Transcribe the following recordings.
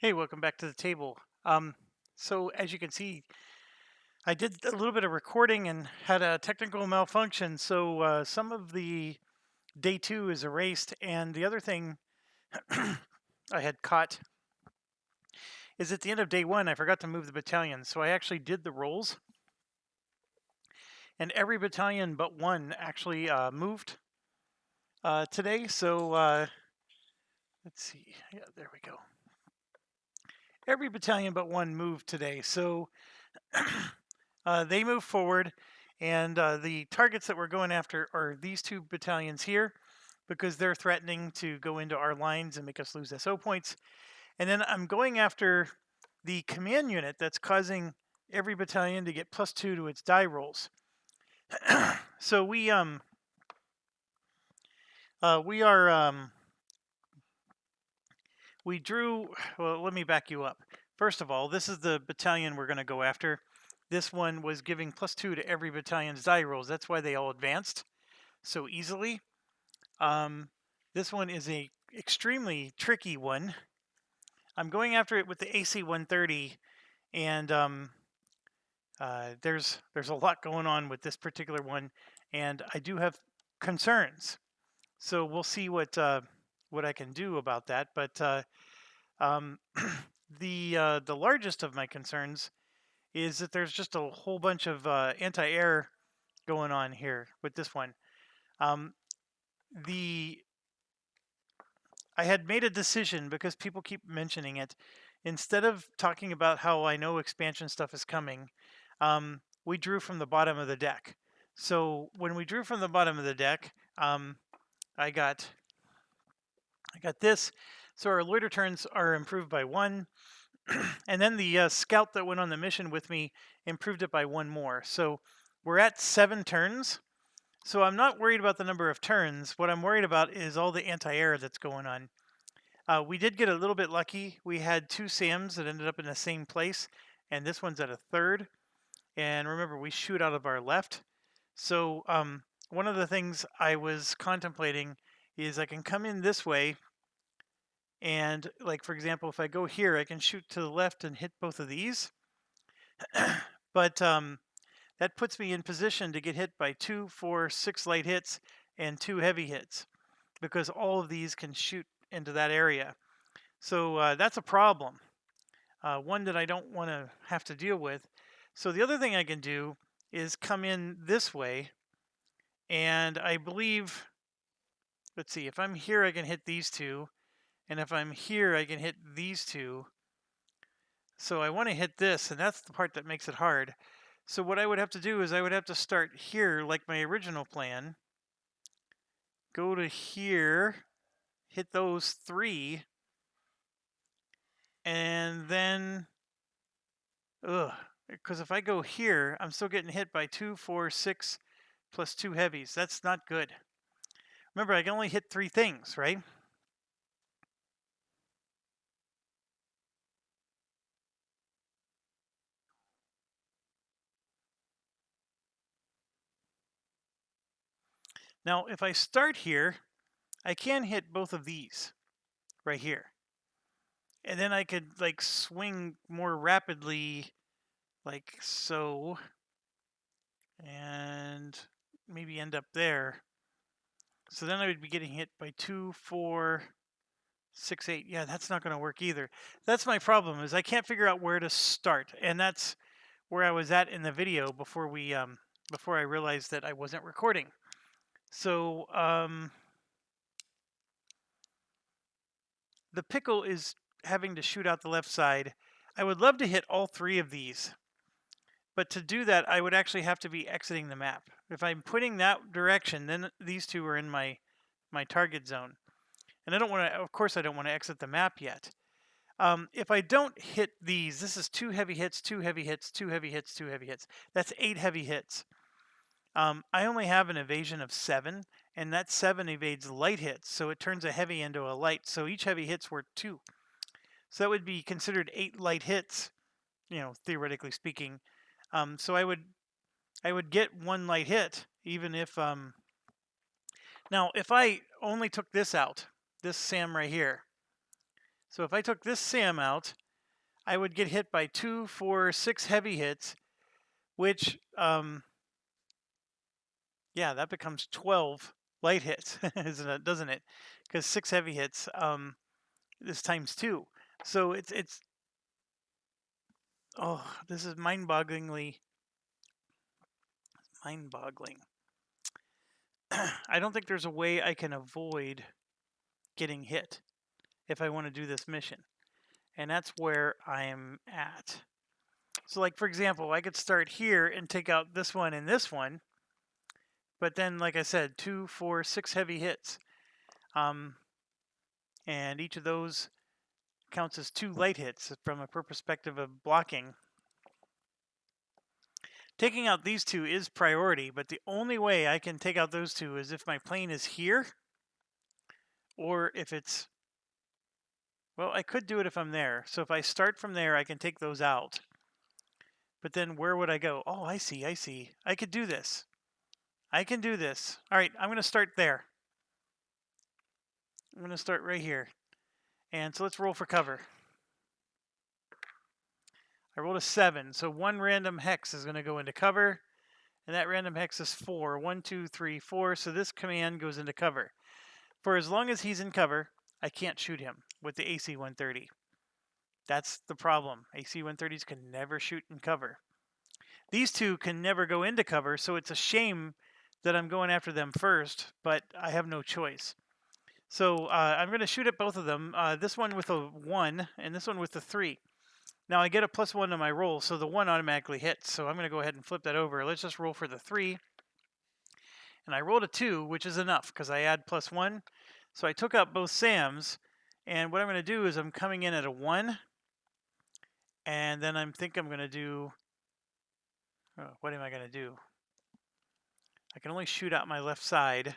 Hey, welcome back to the table. So as you can see, I did a little bit of recording and had a technical malfunction. So some of the day two is erased. And the other thing I had caught is at the end of day one, I forgot to move the battalion. So I actually did the rolls, and every battalion but one actually moved today. So let's see. Yeah, there we go. Every battalion but one moved today. So they move forward, and the targets that we're going after are these two battalions here because they're threatening to go into our lines and make us lose SO points. And then I'm going after the command unit that's causing every battalion to get +2 to its die rolls. So we are we drew. Well, let me back you up. First of all, this is the battalion we're going to go after. This one was giving +2 to every battalion's die rolls. That's why they all advanced so easily. This one is a extremely tricky one. I'm going after it with the AC 130, and there's a lot going on with this particular one, and I do have concerns. So we'll see what I can do about that. But um, the largest of my concerns is that there's just a whole bunch of anti-air going on here with this one. The I had made a decision because people keep mentioning it. Instead of talking about how I know expansion stuff is coming, we drew from the bottom of the deck. So when we drew from the bottom of the deck, I got this. So our loiter turns are improved by 1. And then the scout that went on the mission with me improved it by 1 more. So we're at 7 turns. So I'm not worried about the number of turns. What I'm worried about is all the anti-air that's going on. We did get a little bit lucky. We had 2 SAMs that ended up in the same place, and this one's at a 3rd. And remember, we shoot out of our left. So one of the things I was contemplating is I can come in this way, and like for example, if I go here, I can shoot to the left and hit both of these. But that puts me in position to get hit by 2, 4, 6 light hits and 2 heavy hits, because all of these can shoot into that area. So that's a problem, one that I don't want to have to deal with. So the other thing I can do is come in this way, and I believe, let's see, if I'm here, I can hit these 2, and if I'm here, I can hit these 2. So I want to hit this, and that's the part that makes it hard. So what I would have to do is I would have to start here like my original plan, go to here, hit those 3, and then, because if I go here, I'm still getting hit by 2, 4, 6 plus 2 heavies. That's not good. Remember, I can only hit 3 things, right? Now, if I start here, I can hit both of these right here. And then I could like swing more rapidly like so, and maybe end up there. So then I would be getting hit by 2, 4, 6, 8. Yeah, that's not going to work either. That's my problem, is I can't figure out where to start. And that's where I was at in the video before before I realized that I wasn't recording. So the pickle is having to shoot out the left side. I would love to hit all 3 of these, but to do that, I would actually have to be exiting the map. If I'm pointing that direction, then these 2 are in my target zone. And I don't want to, of course, I don't want to exit the map yet. If I don't hit these, this is 2 heavy hits, 2 heavy hits, 2 heavy hits, 2 heavy hits. That's 8 heavy hits. I only have an evasion of 7, and that 7 evades light hits, so it turns a heavy into a light. So each heavy hit's worth 2. So that would be considered 8 light hits, theoretically speaking. So I would get 1 light hit, even if now if I only took this out, this SAM right here, So if I took this SAM out, I would get hit by 2, 4, 6 heavy hits, which, yeah, that becomes 12 light hits, isn't it? Doesn't it? Because 6 heavy hits, this times 2. So oh, this is mind-boggling. I don't think there's a way I can avoid getting hit if I want to do this mission. And that's where I'm at. So like, for example, I could start here and take out this one and this one. But then, like I said, 2, 4, 6 heavy hits. And each of those counts as 2 light hits from a perspective of blocking. Taking out these 2 is priority, but the only way I can take out those 2 is if my plane is here, or if it's, well, I could do it if I'm there. So if I start from there, I can take those out. But then where would I go? Oh, I see. I could do this. I can do this. All right, I'm going to start there. I'm going to start right here. And so let's roll for cover. I rolled a 7, so 1 random hex is going to go into cover. And that random hex is 4. 1, 2, 3, 4. So this command goes into cover. For as long as he's in cover, I can't shoot him with the AC-130. That's the problem. AC-130s can never shoot in cover. These 2 can never go into cover, so it's a shame that I'm going after them first, but I have no choice. So I'm going to shoot at both of them. This one with a 1 and this one with a 3. Now I get a +1 to my roll, so the 1 automatically hits. So I'm going to go ahead and flip that over. Let's just roll for the 3. And I rolled a 2, which is enough because I add +1. So I took out both SAMs. And what I'm going to do is I'm coming in at a 1. And then I think I'm going to do, what am I going to do? I can only shoot out my left side.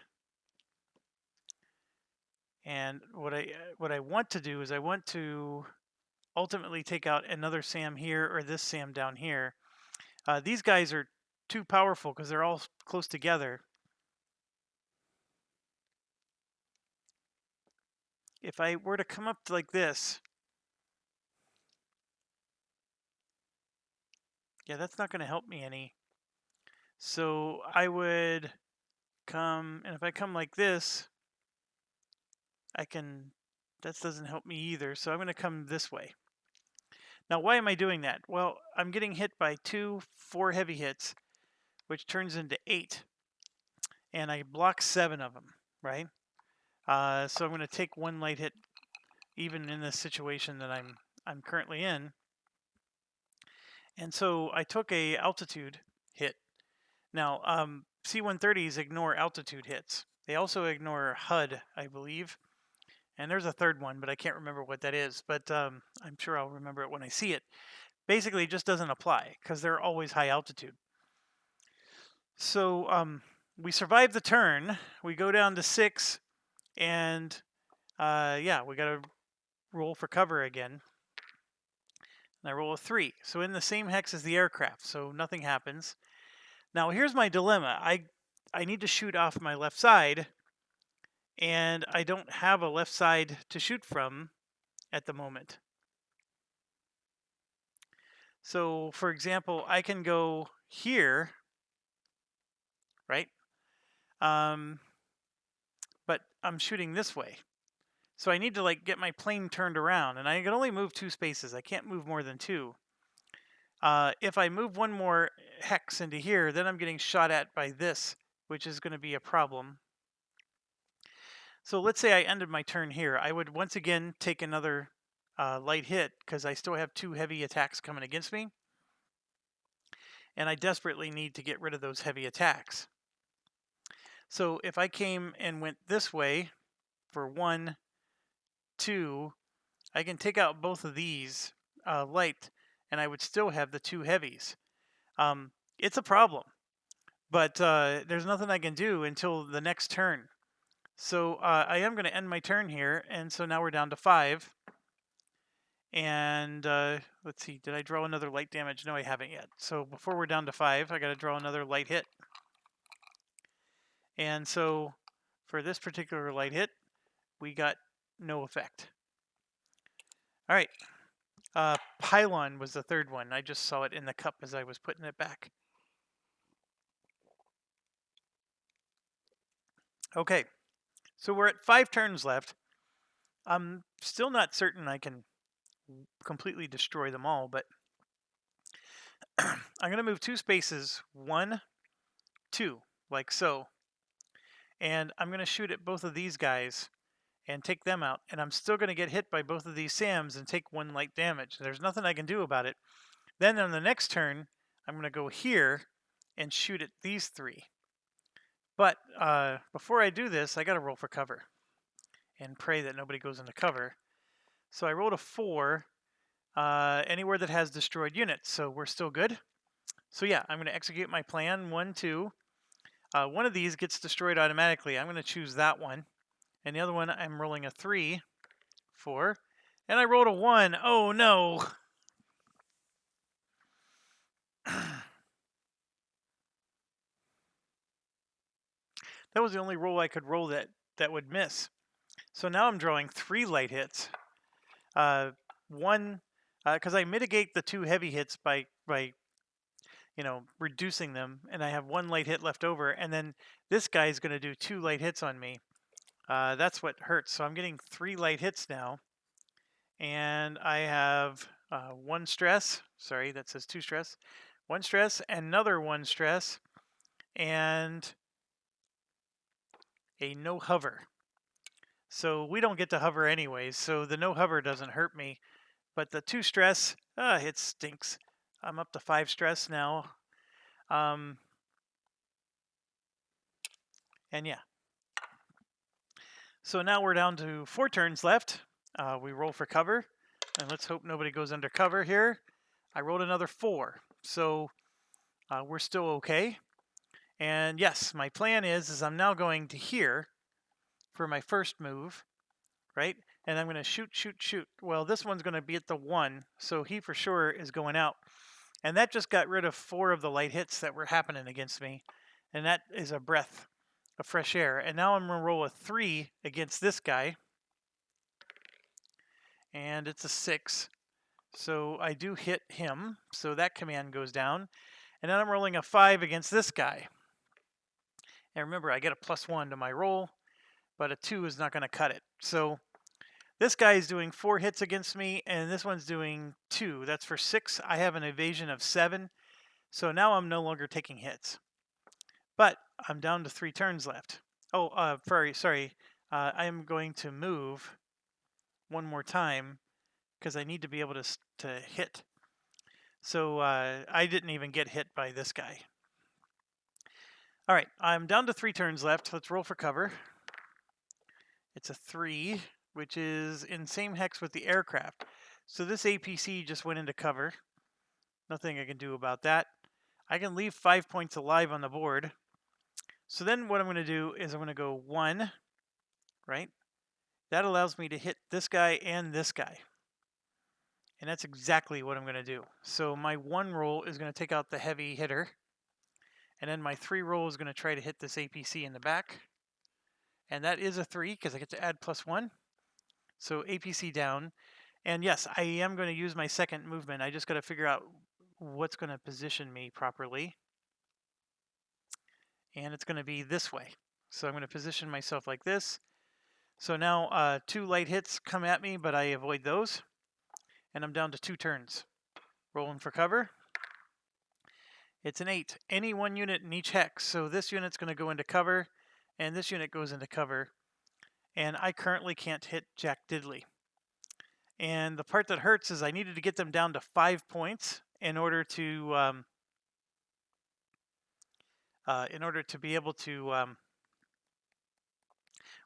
And what I want to do is I want to ultimately take out another SAM here or this SAM down here. These guys are too powerful because they're all close together. If I were to come up like this, yeah, that's not going to help me any. So I would come, and if I come like this, that doesn't help me either. So I'm going to come this way. Now, why am I doing that? Well, I'm getting hit by 2 4 heavy hits, which turns into 8. And I block 7 of them, right? So I'm going to take 1 light hit, even in this situation that I'm currently in. And so I took a altitude hit. Now, C-130s ignore altitude hits. They also ignore HUD, I believe. And there's a third one, but I can't remember what that is. But I'm sure I'll remember it when I see it. Basically, it just doesn't apply because they're always high altitude. So we survive the turn. We go down to 6, and yeah, we got to roll for cover again. And I roll a 3. So in the same hex as the aircraft, so nothing happens. Now here's my dilemma. I need to shoot off my left side, and I don't have a left side to shoot from at the moment. So for example, I can go here, right? But I'm shooting this way. So I need to like get my plane turned around, and I can only move 2 spaces. I can't move more than 2. If I move 1 more hex into here, then I'm getting shot at by this, which is going to be a problem. So let's say I ended my turn here. I would once again take another light hit because I still have 2 heavy attacks coming against me. And I desperately need to get rid of those heavy attacks. So if I came and went this way for 1, 2, I can take out both of these light, and I would still have the 2 heavies. It's a problem, but there's nothing I can do until the next turn. So I am going to end my turn here, and so now we're down to 5. And let's see, did I draw another light damage? No, I haven't yet. So before we're down to 5, I got to draw another light hit. And so for this particular light hit, we got no effect. All right. Pylon was the third one. I just saw it in the cup as I was putting it back. Okay, so we're at 5 turns left. I'm still not certain I can completely destroy them all, but I'm going to move 2 spaces, 1, 2, like so. And I'm going to shoot at both of these guys and take them out. And I'm still going to get hit by both of these SAMs and take 1 light damage. There's nothing I can do about it. Then on the next turn, I'm going to go here and shoot at these 3. But before I do this, I got to roll for cover and pray that nobody goes into cover. So I rolled a 4 anywhere that has destroyed units. So we're still good. So yeah, I'm going to execute my plan. 1, 2. One of these gets destroyed automatically. I'm going to choose that one. And the other one, I'm rolling a 3, 4. And I rolled a 1. Oh no. That was the only roll I could roll that would miss. So now I'm drawing 3 light hits. One, because I mitigate the 2 heavy hits by reducing them, and I have 1 light hit left over, and then this guy is going to do 2 light hits on me. That's what hurts. So I'm getting 3 light hits now, and I have 1 stress. Sorry, that says 2 stress. 1 stress, another 1 stress, and a no hover. So we don't get to hover anyways, so the no hover doesn't hurt me. But the 2 stress, it stinks. I'm up to 5 stress now. And yeah. So now we're down to 4 turns left. We roll for cover, and let's hope nobody goes under cover here. I rolled another 4, so we're still okay. And yes, my plan is I'm now going to here for my first move, right? And I'm going to shoot, shoot, shoot. Well, this one's going to be at the 1, so he for sure is going out. And that just got rid of 4 of the light hits that were happening against me. And that is a breath of fresh air. And now I'm going to roll a 3 against this guy. And it's a 6. So I do hit him. So that command goes down. And then I'm rolling a 5 against this guy. And remember, I get a +1 to my roll, but a 2 is not going to cut it. So this guy is doing 4 hits against me, and this one's doing 2. That's for 6. I have an evasion of 7. So now I'm no longer taking hits. But I'm down to 3 turns left. Oh, sorry. I am going to move 1 more time because I need to be able to hit. So I didn't even get hit by this guy. All right, I'm down to 3 turns left. Let's roll for cover. It's a 3, which is in same hex with the aircraft. So this APC just went into cover. Nothing I can do about that. I can leave 5 points alive on the board. So then what I'm going to do is I'm going to go 1, right? That allows me to hit this guy and this guy. And that's exactly what I'm going to do. So my 1 roll is going to take out the heavy hitter. And then my 3 roll is going to try to hit this APC in the back. And that is a 3 because I get to add +1. So APC down. And yes, I am going to use my second movement. I just got to figure out what's going to position me properly. And it's going to be this way. So I'm going to position myself like this. So now 2 light hits come at me, but I avoid those. And I'm down to 2 turns. Rolling for cover. It's an 8. Any 1 unit in each hex. So this unit's going to go into cover, and this unit goes into cover. And I currently can't hit Jack Diddley. And the part that hurts is I needed to get them down to 5 points in order to be able to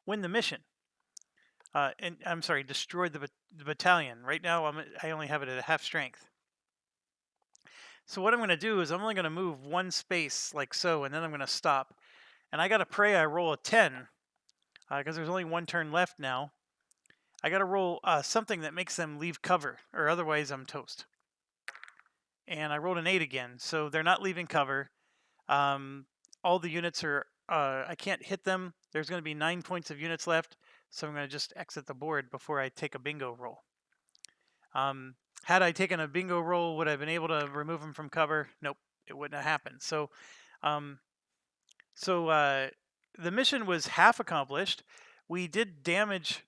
win the mission. And I'm sorry, destroy the battalion. Right now I only have it at a half strength. So what I'm going to do is I'm only going to move 1 space like so, and then I'm going to stop. And I got to pray I roll a 10 because there's only 1 turn left now. I got to roll something that makes them leave cover, or otherwise I'm toast. And I rolled an 8 again, so they're not leaving cover. All the units are, I can't hit them. There's going to be 9 points of units left, so I'm going to just exit the board before I take a bingo roll. Had I taken a bingo roll, would I have been able to remove him from cover? Nope, it wouldn't have happened. So, um, the mission was half accomplished. We did damage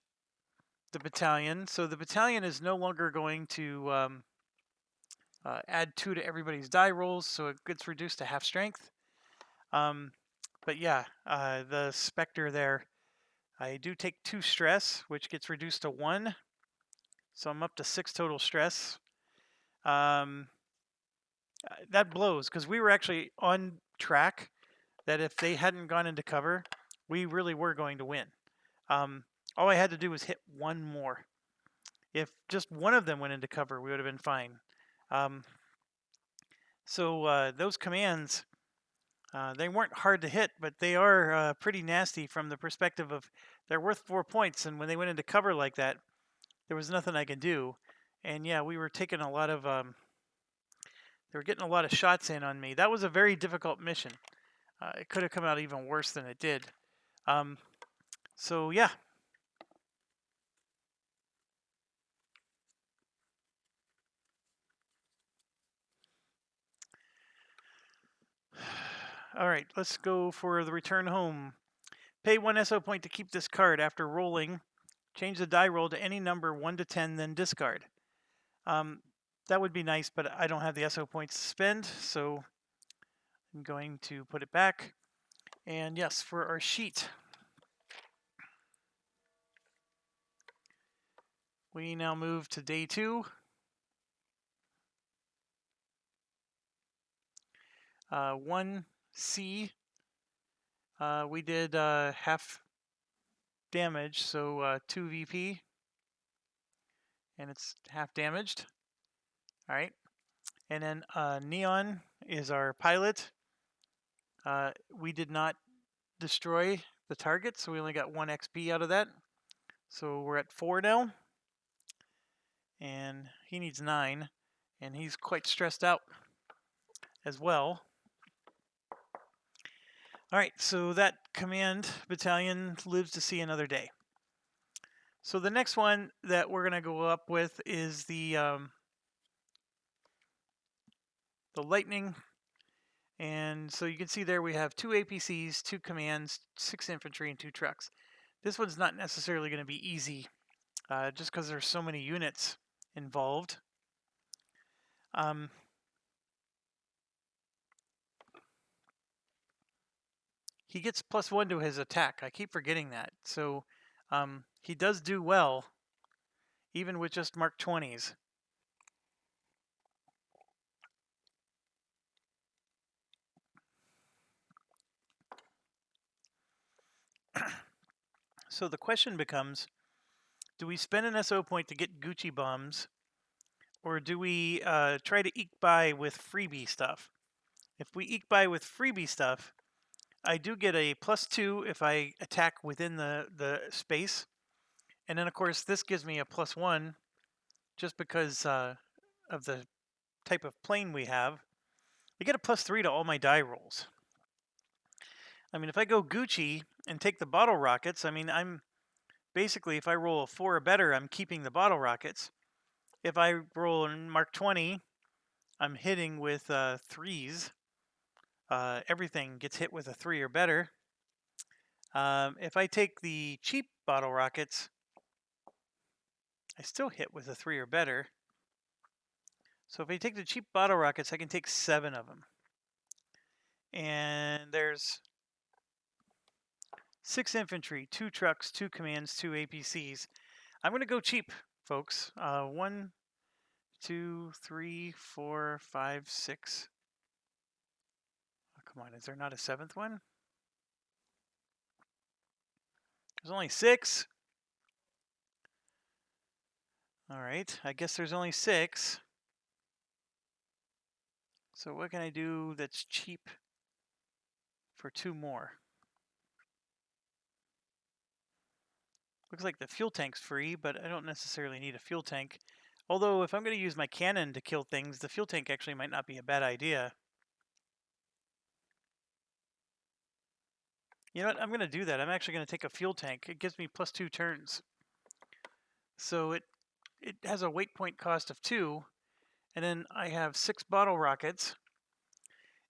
the battalion, so the battalion is no longer going to add 2 to everybody's die rolls, so it gets reduced to half strength. But yeah, the Spectre there, I do take 2 stress, which gets reduced to 1, so I'm up to 6 total stress. That blows, because we were actually on track that if they hadn't gone into cover, we really were going to win. All I had to do was hit 1 more. If just one of them went into cover, we would have been fine. So those commands, they weren't hard to hit, but they are pretty nasty from the perspective of they're worth 4 points, and when they went into cover like that, there was nothing I could do. And yeah, we were taking a lot of, they were getting a lot of shots in on me. That was a very difficult mission. It could have come out even worse than it did. So yeah. All right, let's go for the return home. Pay 1 SO point to keep this card. After rolling, change the die roll to any number 1 to 10, then discard. That would be nice, but I don't have the SO points to spend, so I'm going to put it back. And yes, for our sheet, we now move to day 2. 1C, we did half damage, so 2 VP, and it's half damaged. All right, and then Neon is our pilot. We did not destroy the target, so we only got 1 XP out of that. So we're at 4 now, and he needs 9, and he's quite stressed out as well. All right, so that command battalion lives to see another day. So the next one that we're going to go up with is the Lightning. And so you can see there we have 2 APCs, 2 commands, 6 infantry, and 2 trucks. This one's not necessarily going to be easy, just because there's so many units involved. He gets +1 to his attack. I keep forgetting that. So he does do well, even with just Mark 20s. So the question becomes, do we spend an SO point to get Gucci bombs, or do we try to eke by with freebie stuff? If we eke by with freebie stuff, I do get a +2 if I attack within the space. And then, of course, this gives me a +1 just because of the type of plane we have. I get a +3 to all my die rolls. I mean, if I go Gucci and take the bottle rockets, I mean, I'm basically, if I roll a 4 or better, I'm keeping the bottle rockets. If I roll in Mark 20, I'm hitting with 3s. Everything gets hit with a 3 or better. If I take the cheap bottle rockets, I still hit with a 3 or better. So if I take the cheap bottle rockets, I can take 7 of them. And there's 6 infantry, 2 trucks, 2 commands, 2 APCs. I'm going to go cheap, folks. 1, 2, 3, 4, 5, 6. Oh, come on, is there not a 7th one? There's only 6. All right, I guess there's only 6. So what can I do that's cheap for 2 more? Looks like the fuel tank's free, but I don't necessarily need a fuel tank. Although if I'm going to use my cannon to kill things, the fuel tank actually might not be a bad idea. You know what? I'm going to do that. I'm actually going to take a fuel tank. It gives me +2 turns. So it it has a weight point cost of 2, and then I have 6 bottle rockets,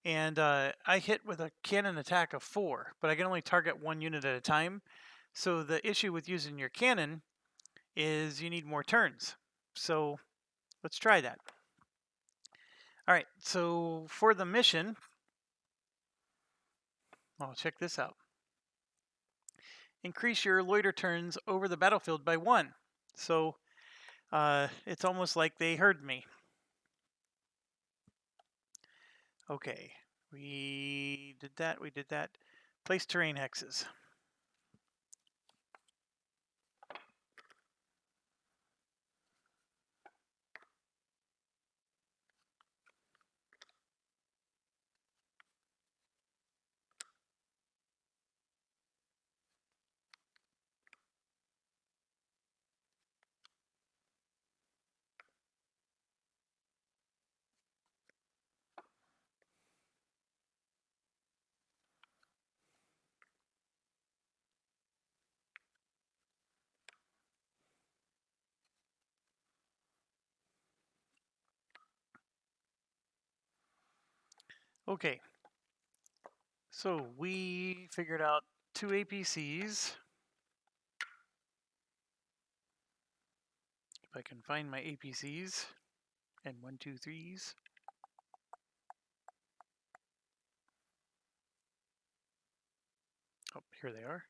and I hit with a cannon attack of 4, but I can only target 1 unit at a time. So the issue with using your cannon is you need more turns. So let's try that. All right, so for the mission, oh, check this out. Increase your loiter turns over the battlefield by 1. So it's almost like they heard me. Okay, we did that. Place terrain hexes. Okay, so we figured out 2 APCs. If I can find my APCs and 1, 2, 3s. Oh, here they are.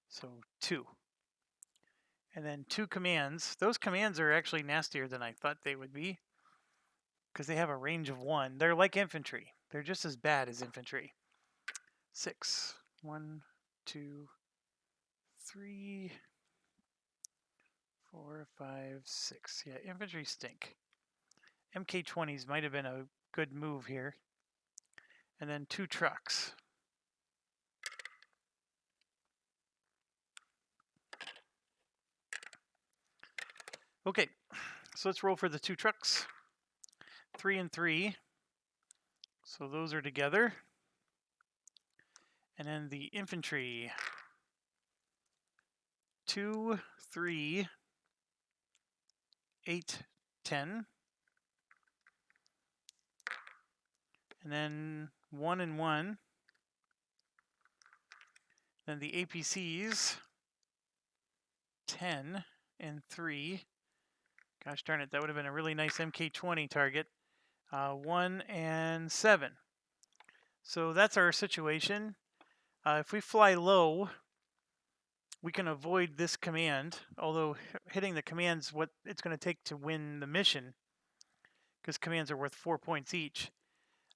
So 2. And then 2 commands. Those commands are actually nastier than I thought they would be, because they have a range of 1. They're like infantry. They're just as bad as infantry. 6. 1, 2, 3, 4, 5, 6. Yeah, infantry stink. MK20s might have been a good move here. And then 2 trucks. Okay, so let's roll for the 2 trucks. 3 and 3. So those are together. And then the infantry. 2, 3, 8, 10. And then 1 and 1. Then the APCs. 10 and 3. Gosh darn it, that would have been a really nice MK20 target. 1 and 7. So that's our situation. If we fly low, we can avoid this command, although hitting the command's what it's going to take to win the mission, because commands are worth 4 points each.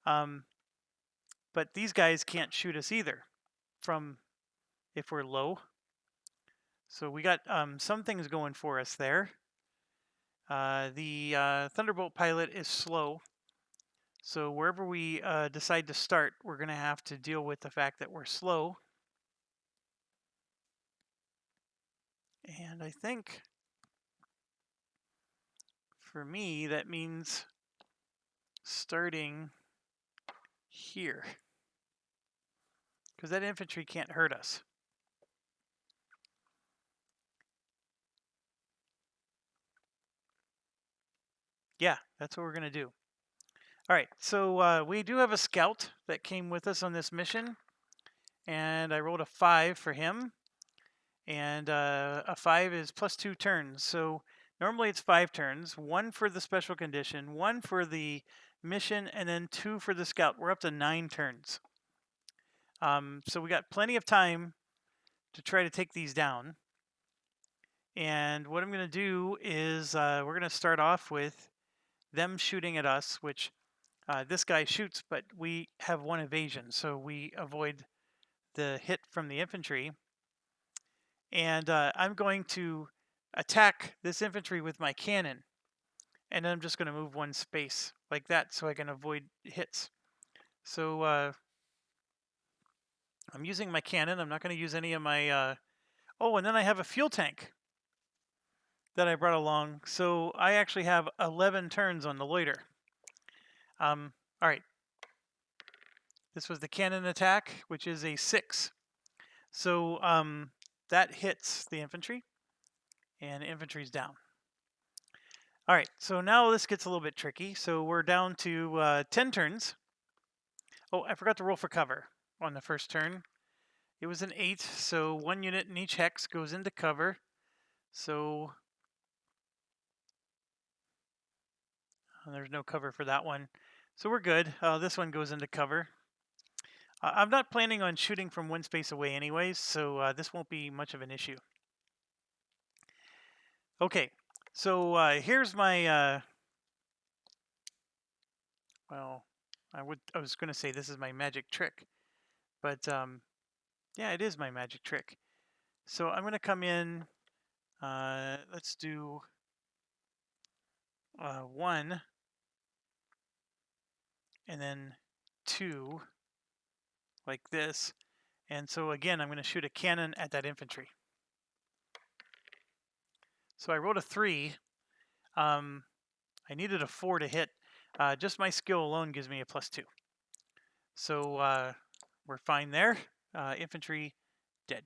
But these guys can't shoot us either from if we're low. So we got some things going for us there. The Thunderbolt pilot is slow. So wherever we decide to start, we're going to have to deal with the fact that we're slow. And I think for me, that means starting here, because that infantry can't hurt us. Yeah, that's what we're going to do. All right, so we do have a scout that came with us on this mission, and I rolled a 5 for him. And a 5 is plus 2 turns. So normally it's 5 turns, 1 for the special condition, 1 for the mission, and then 2 for the scout. We're up to 9 turns. So we got plenty of time to try to take these down. And what I'm going to do is we're going to start off with them shooting at us, which this guy shoots, but we have 1 evasion, so we avoid the hit from the infantry. And I'm going to attack this infantry with my cannon. And then I'm just going to move 1 space like that so I can avoid hits. So I'm using my cannon. I'm not going to use any of my... Oh, and then I have a fuel tank that I brought along. So I actually have 11 turns on the loiter. All right. This was the cannon attack, which is a 6. So that hits the infantry. and infantry's down. All right, so now this gets a little bit tricky. So we're down to 10 turns. Oh, I forgot to roll for cover on the first turn. It was an 8, so 1 unit in each hex goes into cover. So there's no cover for that one. So we're good. This one goes into cover. I'm not planning on shooting from one space away anyways, so this won't be much of an issue. Okay, so here's my, well, I was going to say this is my magic trick, but yeah, it is my magic trick. So I'm going to come in, let's do 1, and then 2, like this. And so again, I'm going to shoot a cannon at that infantry. So I rolled a 3. I needed a 4 to hit. Just my skill alone gives me a +2. So we're fine there. Infantry dead.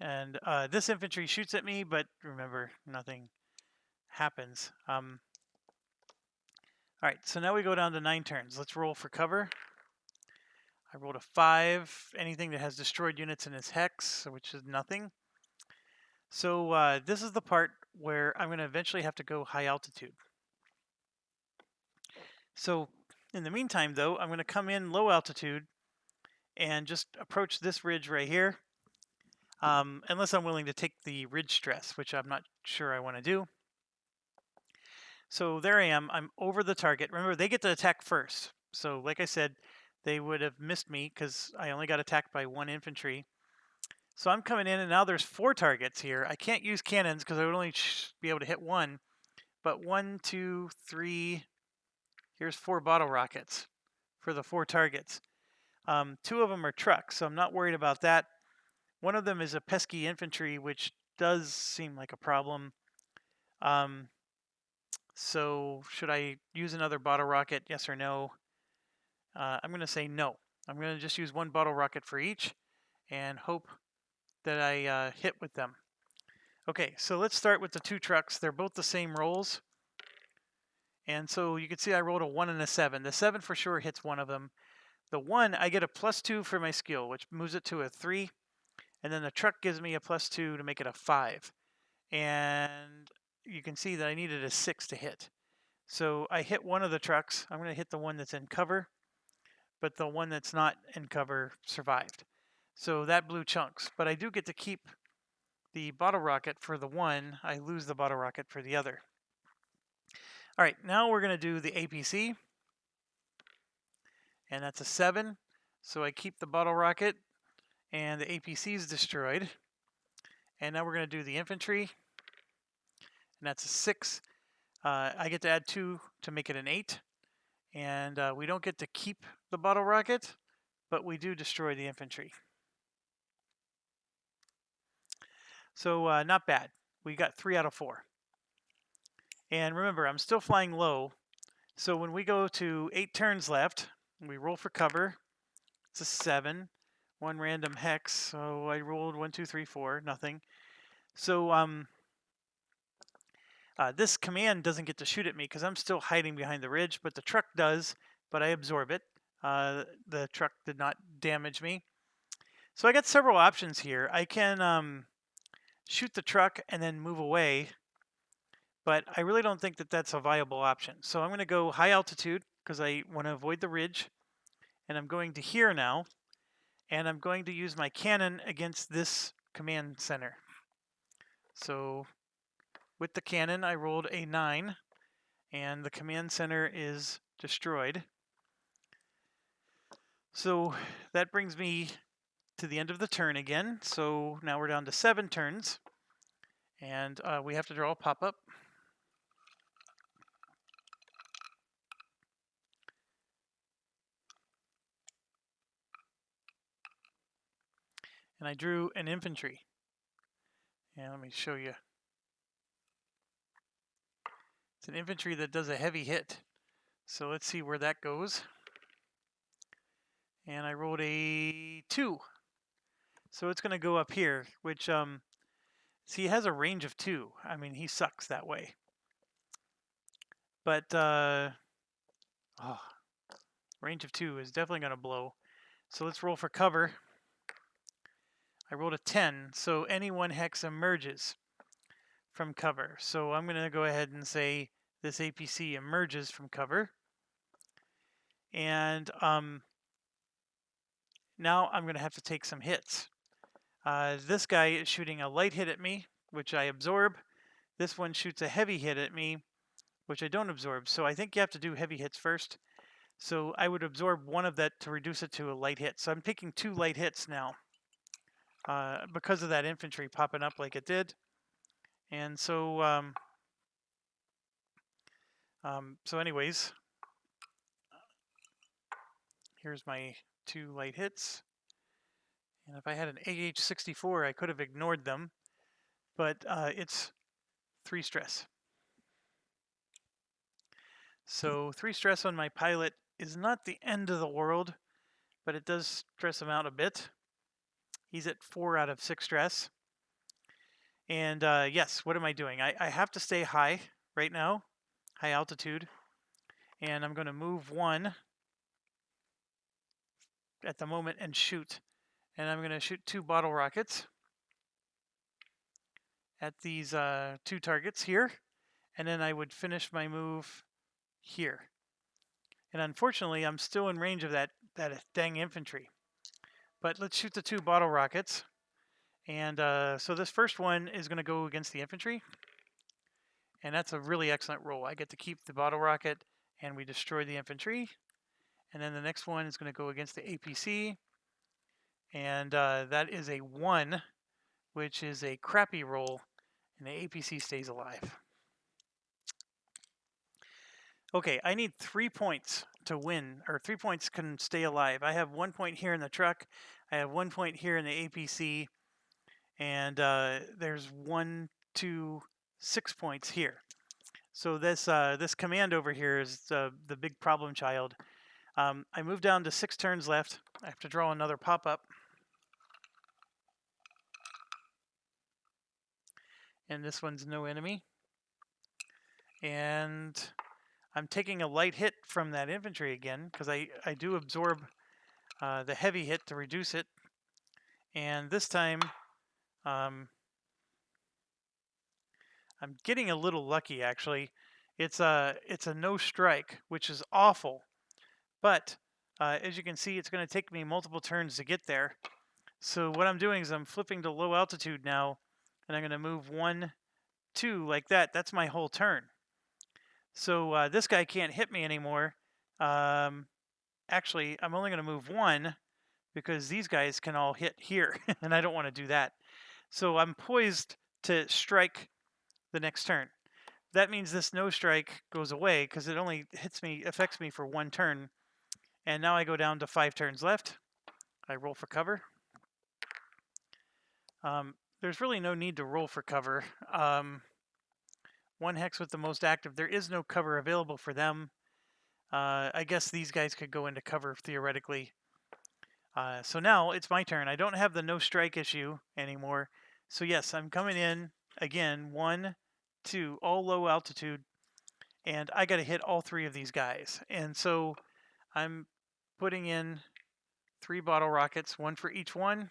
And this infantry shoots at me, but remember, nothing happens. All right, so now we go down to 9 turns. Let's roll for cover. I rolled a 5. Anything that has destroyed units in its hex, which is nothing. So this is the part where I'm going to eventually have to go high altitude. So in the meantime, though, I'm going to come in low altitude and just approach this ridge right here. Unless I'm willing to take the ridge stress, which I'm not sure I want to do. So there I am. I'm over the target. Remember, they get to attack first. So like I said, they would have missed me because I only got attacked by 1 infantry. So I'm coming in, and now there's 4 targets here. I can't use cannons because I would only be able to hit 1. But 1, 2, 3, here's 4 bottle rockets for the 4 targets. 2 of them are trucks, so I'm not worried about that. One of them is a pesky infantry, which does seem like a problem. So should I use another bottle rocket, yes or no? I'm going to say no. I'm going to just use 1 bottle rocket for each and hope that I hit with them. Okay, so let's start with the 2 trucks. They're both the same rolls. And so you can see I rolled a 1 and a 7. The 7 for sure hits one of them. The 1, I get a +2 for my skill, which moves it to a 3. And then the truck gives me a +2 to make it a 5. And you can see that I needed a 6 to hit. So I hit one of the trucks. I'm going to hit the one that's in cover, but the one that's not in cover survived. So that blew chunks. But I do get to keep the bottle rocket for the one. I lose the bottle rocket for the other. All right, now we're going to do the APC. And that's a 7. So I keep the bottle rocket, and the APC is destroyed. And now we're going to do the infantry. And that's a 6. I get to add 2 to make it an 8. And we don't get to keep the bottle rocket, but we do destroy the infantry. So not bad. We got 3 out of 4. And remember, I'm still flying low. So when we go to 8 turns left, we roll for cover. It's a 7. 1 random hex. So I rolled 1, 2, 3, 4. Nothing. So this command doesn't get to shoot at me because I'm still hiding behind the ridge, but the truck does, but I absorb it. The truck did not damage me. So I got several options here. I can shoot the truck and then move away, but I really don't think that that's a viable option. So I'm going to go high altitude because I want to avoid the ridge, and I'm going to here now, and I'm going to use my cannon against this command center. So with the cannon, I rolled a 9, and the command center is destroyed. So that brings me to the end of the turn again. So now we're down to 7 turns, and we have to draw a pop-up. And I drew an infantry. And let me show you. It's an infantry that does a heavy hit. So let's see where that goes. And I rolled a 2. So it's going to go up here, which See, he has a range of 2. I mean, he sucks that way. But range of 2 is definitely going to blow. So let's roll for cover. I rolled a 10, so any 1 hex emerges from cover. So I'm going to go ahead and say this APC emerges from cover. And now I'm going to have to take some hits. This guy is shooting a light hit at me, which I absorb. This one shoots a heavy hit at me, which I don't absorb. So I think you have to do heavy hits first. So I would absorb 1 of that to reduce it to a light hit. So I'm taking 2 light hits now because of that infantry popping up like it did. And so, anyways, here's my 2 light hits. And if I had an AH-64, I could have ignored them. But it's 3 stress. So 3 stress on my pilot is not the end of the world, but it does stress him out a bit. He's at 4 out of 6 stress. And yes, what am I doing? I have to stay high right now, high altitude. And I'm going to move 1 at the moment and shoot. And I'm going to shoot 2 bottle rockets at these 2 targets here. And then I would finish my move here. And unfortunately, I'm still in range of that dang infantry. But let's shoot the 2 bottle rockets. And so this first one is going to go against the infantry. And that's a really excellent roll. I get to keep the bottle rocket, and we destroy the infantry. And then the next one is going to go against the APC. And that is a 1, which is a crappy roll. And the APC stays alive. Okay, I need 3 points to win, or 3 points can stay alive. I have 1 point here in the truck. I have 1 point here in the APC. And there's 1, 2, 6 points here. So this command over here is the big problem child. I move down to 6 turns left. I have to draw another pop-up. And this one's no enemy. And I'm taking a light hit from that infantry again, because I do absorb the heavy hit to reduce it. And this time, I'm getting a little lucky, actually. It's a no strike, which is awful. But as you can see, it's going to take me multiple turns to get there. So what I'm doing is I'm flipping to low altitude now, and I'm going to move 1, 2 like that. That's my whole turn. So this guy can't hit me anymore. Actually, I'm only going to move 1 because these guys can all hit here, and I don't want to do that. So I'm poised to strike the next turn. That means this no strike goes away because it only affects me for 1 turn. And now I go down to 5 turns left. I roll for cover. There's really no need to roll for cover. 1 hex with the most active. There is no cover available for them. I guess these guys could go into cover theoretically. So now it's my turn. I don't have the no strike issue anymore. So yes, I'm coming in again. 1, 2, all low altitude. And I got to hit all 3 of these guys. And so I'm putting in 3 bottle rockets, 1 for each one.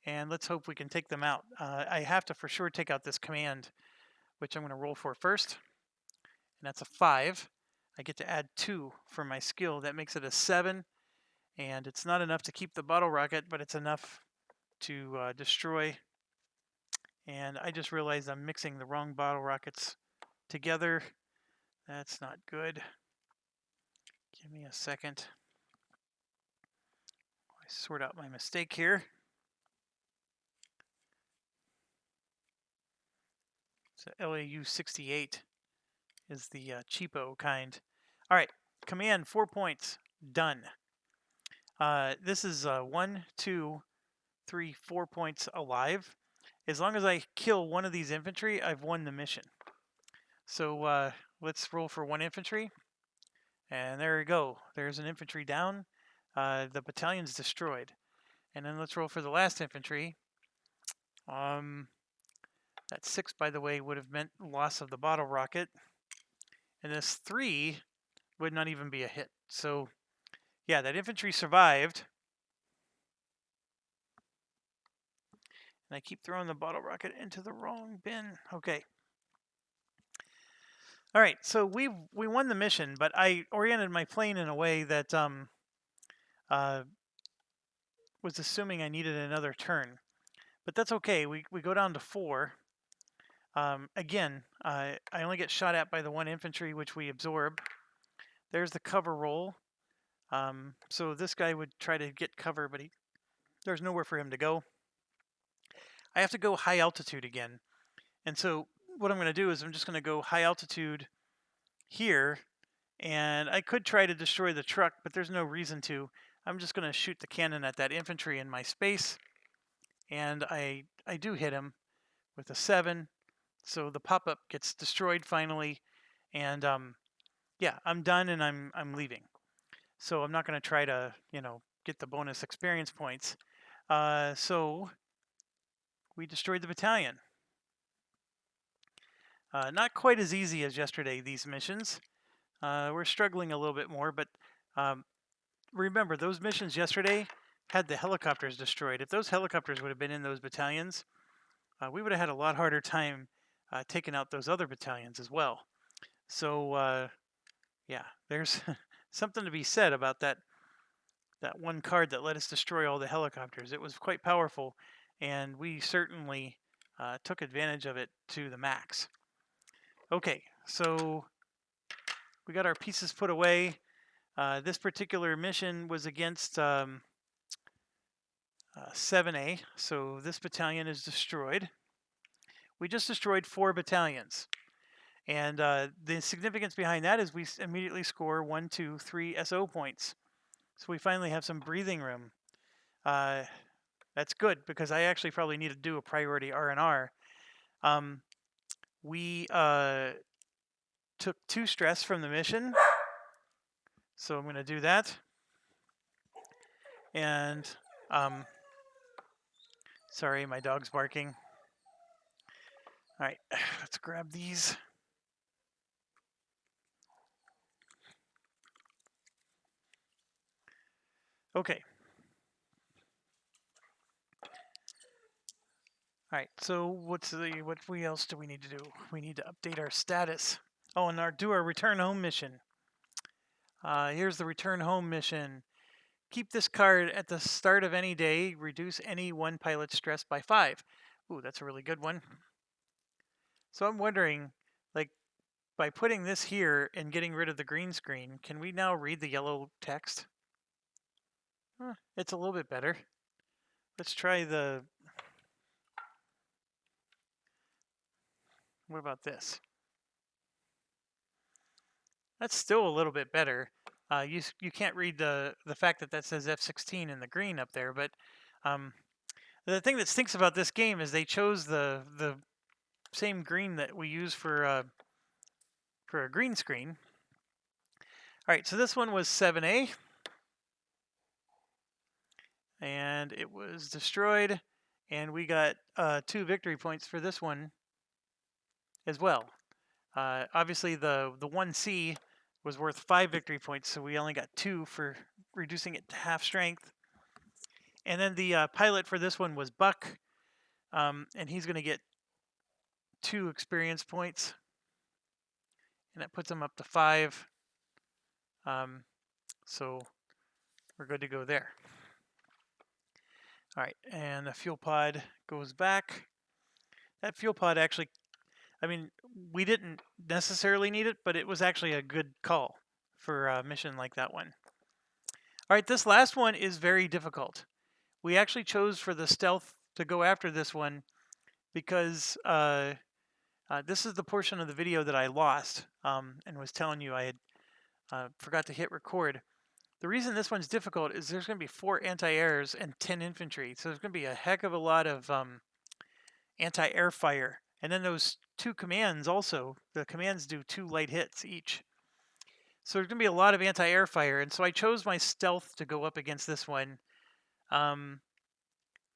And let's hope we can take them out. I have to for sure take out this command, which I'm going to roll for first. And that's a 5. I get to add 2 for my skill. That makes it a 7. And it's not enough to keep the bottle rocket, but it's enough to destroy. And I just realized I'm mixing the wrong bottle rockets together. That's not good. Give me a second. I sort out my mistake here. So LAU 68 is the cheapo kind. All right, command 4 points, done. This is 1, 2, 3, 4 points alive. As long as I kill 1 of these infantry, I've won the mission. So let's roll for 1 infantry. And there we go. There's an infantry down. The battalion's destroyed. And then let's roll for the last infantry. That 6, by the way, would have meant loss of the bottle rocket. And this 3 would not even be a hit. So, yeah, that infantry survived. And I keep throwing the bottle rocket into the wrong bin. Okay. All right, so we won the mission, but I oriented my plane in a way that was assuming I needed another turn. But that's okay. We go down to 4. Again, I only get shot at by the 1 infantry, which we absorb. There's the cover roll. So this guy would try to get cover, but there's nowhere for him to go. I have to go high altitude again. And so what I'm going to do is I'm just going to go high altitude here. And I could try to destroy the truck, but there's no reason to. I'm just going to shoot the cannon at that infantry in my space. And I do hit him with a 7. So the pop-up gets destroyed finally. And yeah, I'm done and I'm leaving. So I'm not going to try to, get the bonus experience points. So we destroyed the battalion. Not quite as easy as yesterday, these missions. We're struggling a little bit more, but remember, those missions yesterday had the helicopters destroyed. If those helicopters would have been in those battalions, we would have had a lot harder time taking out those other battalions as well. So, yeah, there's something to be said about that one card that let us destroy all the helicopters. It was quite powerful, and we certainly took advantage of it to the max. Okay, so we got our pieces put away. This particular mission was against 7A, so this battalion is destroyed. We just destroyed 4 battalions. And the significance behind that is we immediately score 1, 2, 3 SO points. So we finally have some breathing room. That's good because I actually probably need to do a priority R&R. We took 2 stress from the mission. So I'm going to do that. And sorry, my dog's barking. All right, let's grab these. Okay. All right, so what else do we need to do? We need to update our status. Oh, and do our return home mission. Here's the return home mission. Keep this card at the start of any day. Reduce any 1 pilot stress by 5. Ooh, that's a really good one. So I'm wondering, like, by putting this here and getting rid of the green screen, can we now read the yellow text? It's a little bit better. Let's try the... What about this? That's still a little bit better. You can't read the fact that says F-16 in the green up there, but the thing that stinks about this game is they chose the same green that we use for a green screen. All right, so this one was 7A, and it was destroyed, and we got 2 victory points for this one as well. Obviously, the 1C was worth 5 victory points, so we only got 2 for reducing it to half strength. And then the pilot for this one was Buck, and he's going to get 2 experience points, and that puts him up to 5. So we're good to go there. All right, and the fuel pod goes back. That fuel pod actually, I mean, we didn't necessarily need it, but it was actually a good call for a mission like that one. All right, this last one is very difficult. We actually chose for the stealth to go after this one because this is the portion of the video that I lost and was telling you I had forgot to hit record. The reason this one's difficult is there's going to be 4 anti-airs and 10 infantry. So there's going to be a heck of a lot of anti-air fire. And then those 2 commands also, the commands do 2 light hits each. So there's going to be a lot of anti-air fire. And so I chose my stealth to go up against this one.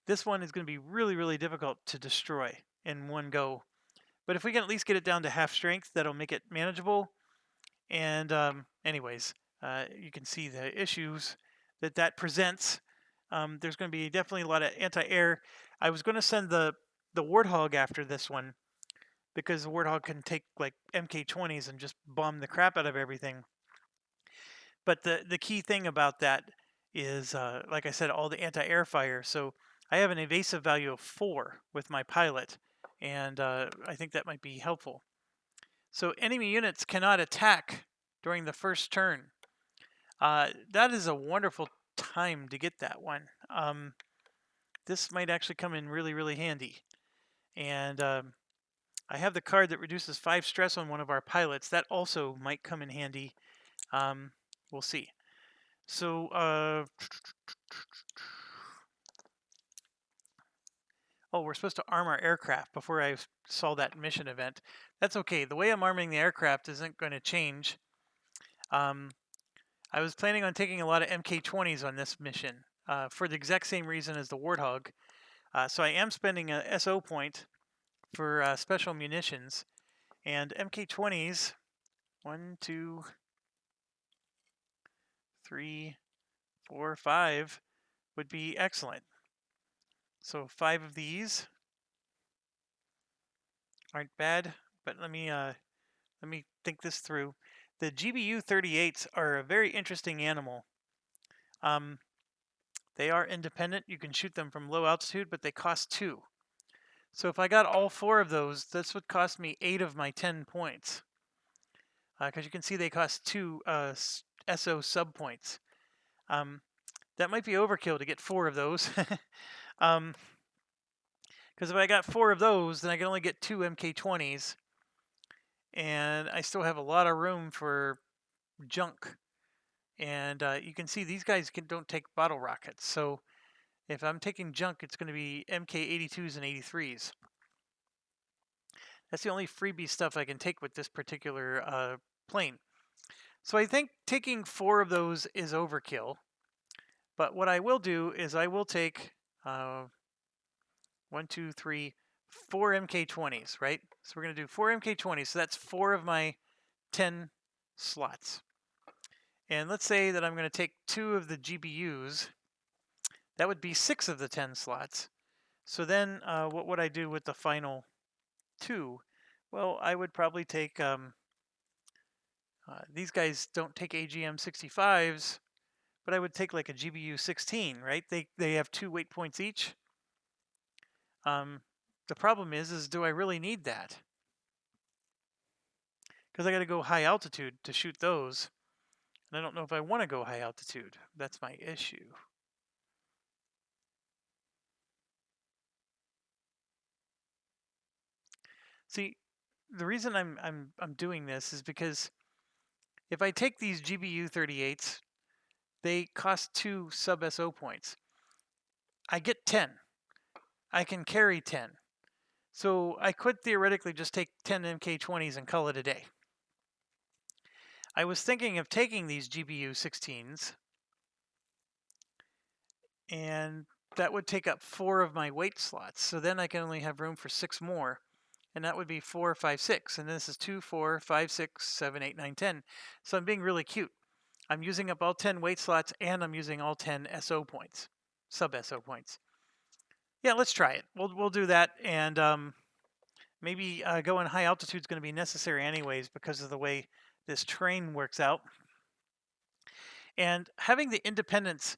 This one is going to be really, really difficult to destroy. in one go. But if we can at least get it down to half strength, that'll make it manageable. And anyways, you can see the issues that presents. There's going to be definitely a lot of anti-air. I was going to send the Warthog after this one because the Warthog can take like MK20s and just bomb the crap out of everything. But the key thing about that is, like I said, all the anti-air fire. So I have an evasive value of 4 with my pilot, and I think that might be helpful. So enemy units cannot attack during the first turn. That is a wonderful time to get that one. This might actually come in really, really handy. And I have the card that reduces 5 stress on one of our pilots. That also might come in handy. We'll see. So, oh, we're supposed to arm our aircraft before I saw that mission event. That's okay. The way I'm arming the aircraft isn't going to change. I was planning on taking a lot of MK20s on this mission for the exact same reason as the Warthog. So I am spending a SO point for special munitions. And MK20s, 1, 2, 3, 4, 5 would be excellent. So 5 of these aren't bad, but let me think this through. The GBU 38s are a very interesting animal. They are independent. You can shoot them from low altitude, but they cost 2. So if I got all 4 of those, this would cost me 8 of my 10 points. Because you can see they cost 2 SO sub points. That might be overkill to get 4 of those. Because if I got 4 of those, then I can only get 2 MK20s. And I still have a lot of room for junk. And you can see these guys don't take bottle rockets. So if I'm taking junk, it's going to be MK82s and 83s. That's the only freebie stuff I can take with this particular plane. So I think taking 4 of those is overkill. But what I will do is I will take 1, 2, 3, 4 MK20s, right? So we're going to do 4 MK20s. So that's 4 of my 10 slots. And let's say that I'm going to take 2 of the GBUs. That would be 6 of the 10 slots. So then what would I do with the final 2? Well, I would probably take, these guys don't take AGM 65s, but I would take like a GBU 16, right? They have 2 weight points each. The problem is do I really need that? Because I got to go high altitude to shoot those. And I don't know if I want to go high altitude. That's my issue. See, the reason I'm doing this is because if I take these GBU 38s, they cost 2 sub SO points. I get 10. I can carry 10. So I could theoretically just take 10 MK20s and call it a day. I was thinking of taking these GBU 16s, and that would take up 4 of my weight slots. So then I can only have room for 6 more. And that would be 4, 5, 6. And this is 2, 4, 5, 6, 7, 8, 9, 10. So I'm being really cute. I'm using up all 10 weight slots, and I'm using all 10 SO points, sub SO points. Yeah, let's try it. We'll do that, and maybe going high altitude is going to be necessary anyways because of the way this terrain works out. And having the independent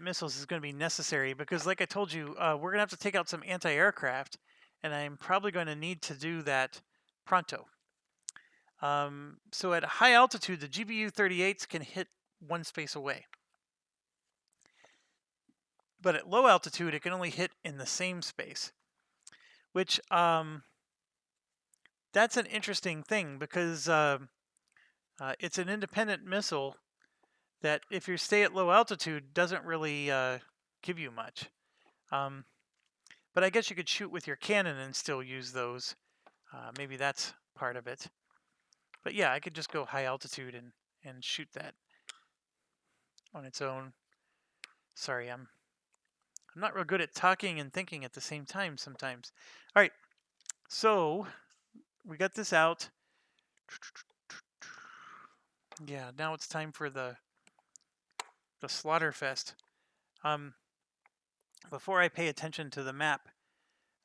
missiles is going to be necessary because, like I told you, we're going to have to take out some anti-aircraft, and I'm probably going to need to do that pronto. So at high altitude, the GBU 38s can hit 1 space away. But at low altitude, it can only hit in the same space, which that's an interesting thing because it's an independent missile that if you stay at low altitude doesn't really give you much. But I guess you could shoot with your cannon and still use those. Maybe that's part of it. But yeah, I could just go high altitude and shoot that on its own. Sorry, I'm I'm not real good at talking and thinking at the same time sometimes. All right, so we got this out. Yeah, now it's time for the Slaughterfest. Before I pay attention to the map,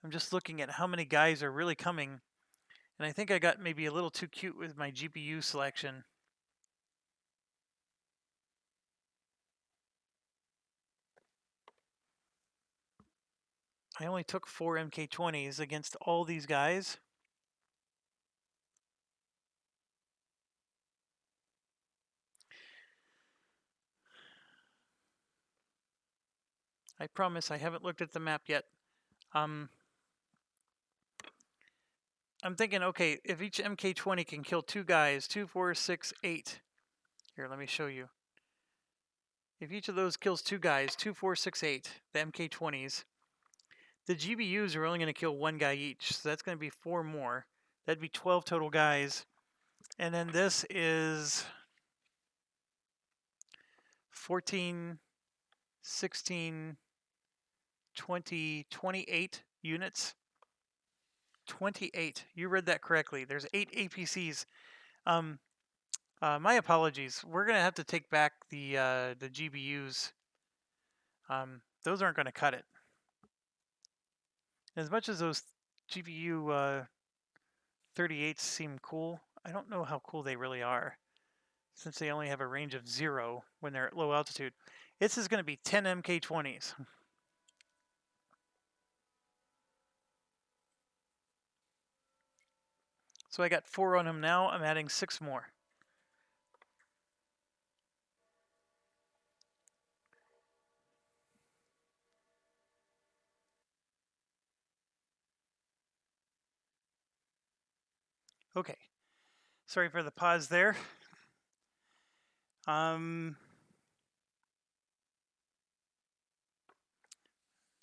I'm just looking at how many guys are really coming, and I think I got maybe a little too cute with my GPU selection. I only took 4 MK20s against all these guys. I promise I haven't looked at the map yet. I'm thinking, okay, if each MK20 can kill 2 guys, 2, 4, 6, 8. Here, let me show you. If each of those kills 2 guys, 2, 4, 6, 8, the MK20s, the GBUs are only going to kill 1 guy each, so that's going to be 4 more. That'd be 12 total guys. And then this is 14, 16, 20, 28 units. 28. You read that correctly. There's 8 APCs. My apologies. We're gonna have to take back the GBUs. Those aren't gonna cut it. As much as those GBU 38s seem cool, I don't know how cool they really are, since they only have a range of 0 when they're at low altitude. This is gonna be 10 MK20s. So I got 4 on them now. I'm adding 6 more. Okay. Sorry for the pause there.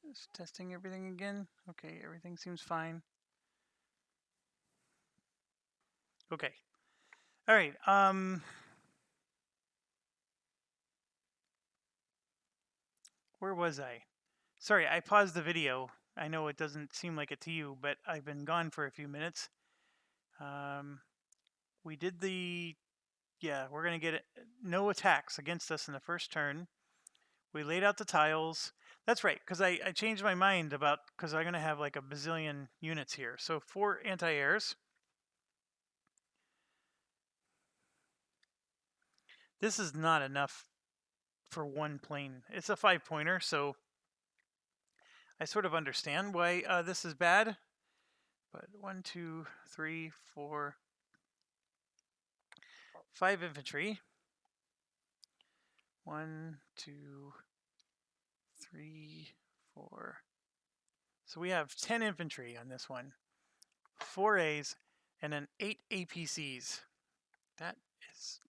Just testing everything again. Okay, everything seems fine. Okay. All right. Where was I? Sorry, I paused the video. I know it doesn't seem like it to you, but I've been gone for a few minutes. We did we're going to get no attacks against us in the first turn. We laid out the tiles. That's right, because I changed my mind about, because I'm going to have like a bazillion units here. So 4 anti-airs. This is not enough for one plane. It's a 5-pointer, so I sort of understand why this is bad. But 1, 2, 3, 4, 5 infantry. 1, 2, 3, 4. So we have 10 infantry on this one, 4 A's, and then 8 APCs. That is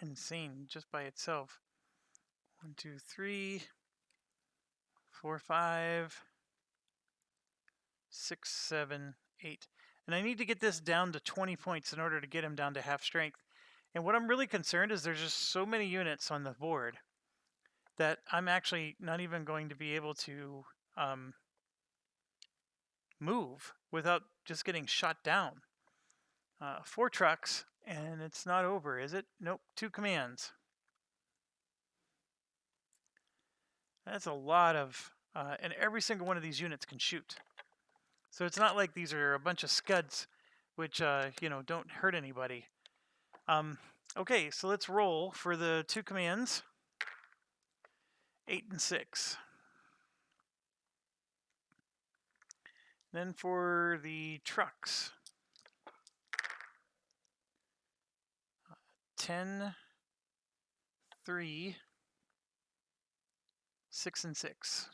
insane just by itself. 1, 2, 3, 4, 5, 6, 7, 8. And I need to get this down to 20 points in order to get him down to half strength. And what I'm really concerned is there's just so many units on the board that I'm actually not even going to be able to move without just getting shot down. 4 trucks, and it's not over, is it? Nope, 2 commands. That's a lot of, and every single one of these units can shoot. So it's not like these are a bunch of scuds, which, don't hurt anybody. Okay, so let's roll for the 2 commands. 8 and 6. Then for the trucks. 10, 3, 6, and 6.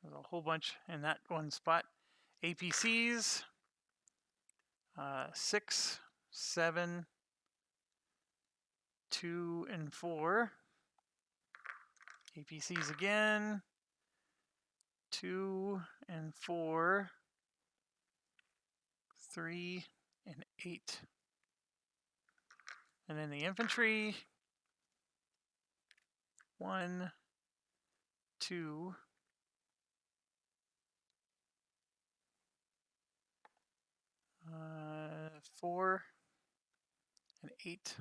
There's a whole bunch in that one spot. APCs. 6, 7, 2, and 4. APCs again. 2 and 4. 3 and 8. And then the infantry. 1, 2, 4, and 8.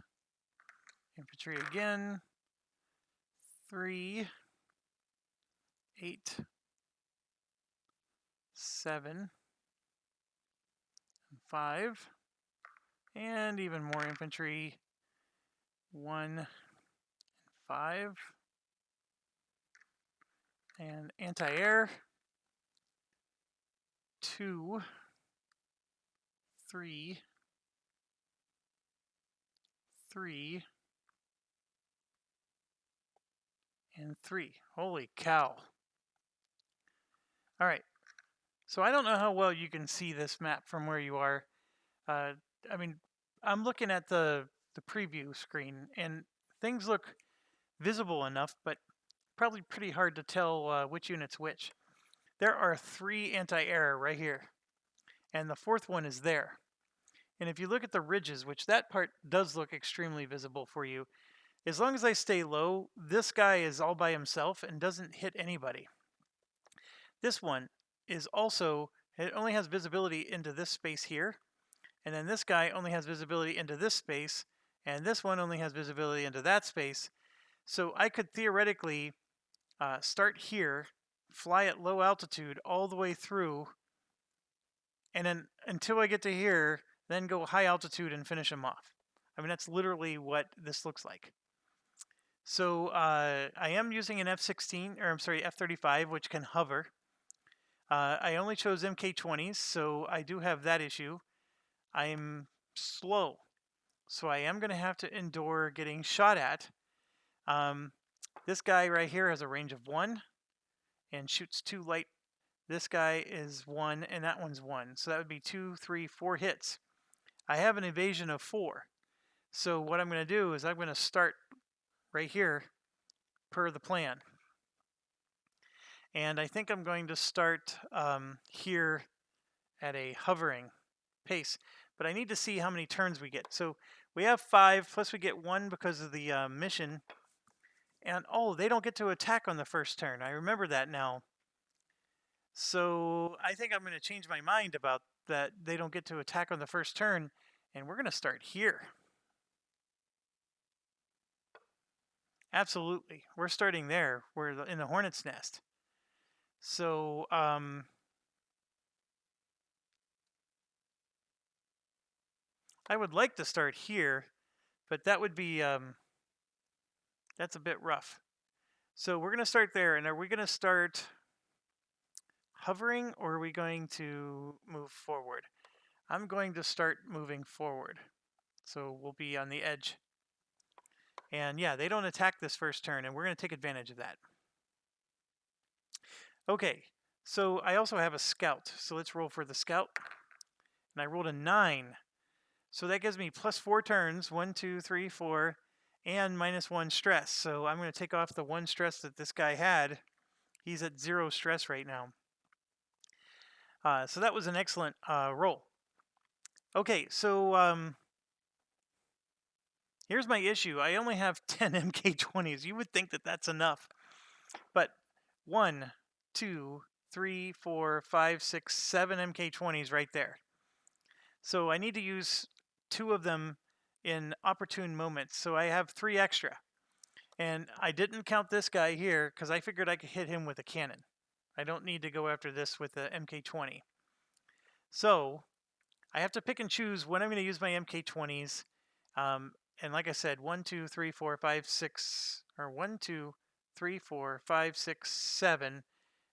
Infantry again. 3, 8, 7, and 5. And even more infantry. 1, and 5. And anti-air. 2, 3, 3, and 3. Holy cow. All right. So I don't know how well you can see this map from where you are. I mean, I'm looking at the preview screen, and things look visible enough, but probably pretty hard to tell which unit's which. There are 3 anti-air right here, and the 4th one is there. And if you look at the ridges, which that part does look extremely visible for you, as long as I stay low, this guy is all by himself and doesn't hit anybody. This one is also, it only has visibility into this space here, and then this guy only has visibility into this space, and this one only has visibility into that space. So I could theoretically start here, fly at low altitude all the way through, and then until I get to here, then go high altitude and finish him off. I mean, that's literally what this looks like. So I am using an F-16, or I'm sorry, F-35, which can hover. I only chose MK-20s, so I do have that issue. I'm slow, so I am going to have to endure getting shot at. This guy right here has a range of 1 and shoots 2 light. This guy is 1 and that one's 1. So that would be 2, 3, 4 hits. I have an evasion of 4. So what I'm going to do is I'm going to start right here per the plan. And I think I'm going to start here at a hovering pace. But I need to see how many turns we get. So we have 5, plus we get 1 because of the mission. And oh, they don't get to attack on the first turn. I remember that now. So I think I'm going to change my mind about that. They don't get to attack on the first turn. And we're going to start here. Absolutely. We're starting there. We're in the hornet's nest. So I would like to start here, but that would be that's a bit rough. So we're going to start there. And are we going to start hovering, or are we going to move forward? I'm going to start moving forward. So we'll be on the edge. And yeah, they don't attack this first turn, and we're going to take advantage of that. Okay, so I also have a scout. So let's roll for the scout. And I rolled a 9. So that gives me plus 4 turns, 1, 2, 3, 4, and minus 1 stress. So I'm going to take off the 1 stress that this guy had. He's at 0 stress right now. So that was an excellent roll. Okay, so here's my issue. I only have 10 MK20s. You would think that that's enough. But 1, 2, 3, 4, 5, 6, 7 MK20s right there. So I need to use 2 of them in opportune moments. So I have 3 extra. And I didn't count this guy here because I figured I could hit him with a cannon. I don't need to go after this with the MK20. So I have to pick and choose when I'm going to use my MK20s. And like I said, 1, 2, 3, 4, 5, 6, or 1, 2, 3, 4, 5, 6, 7.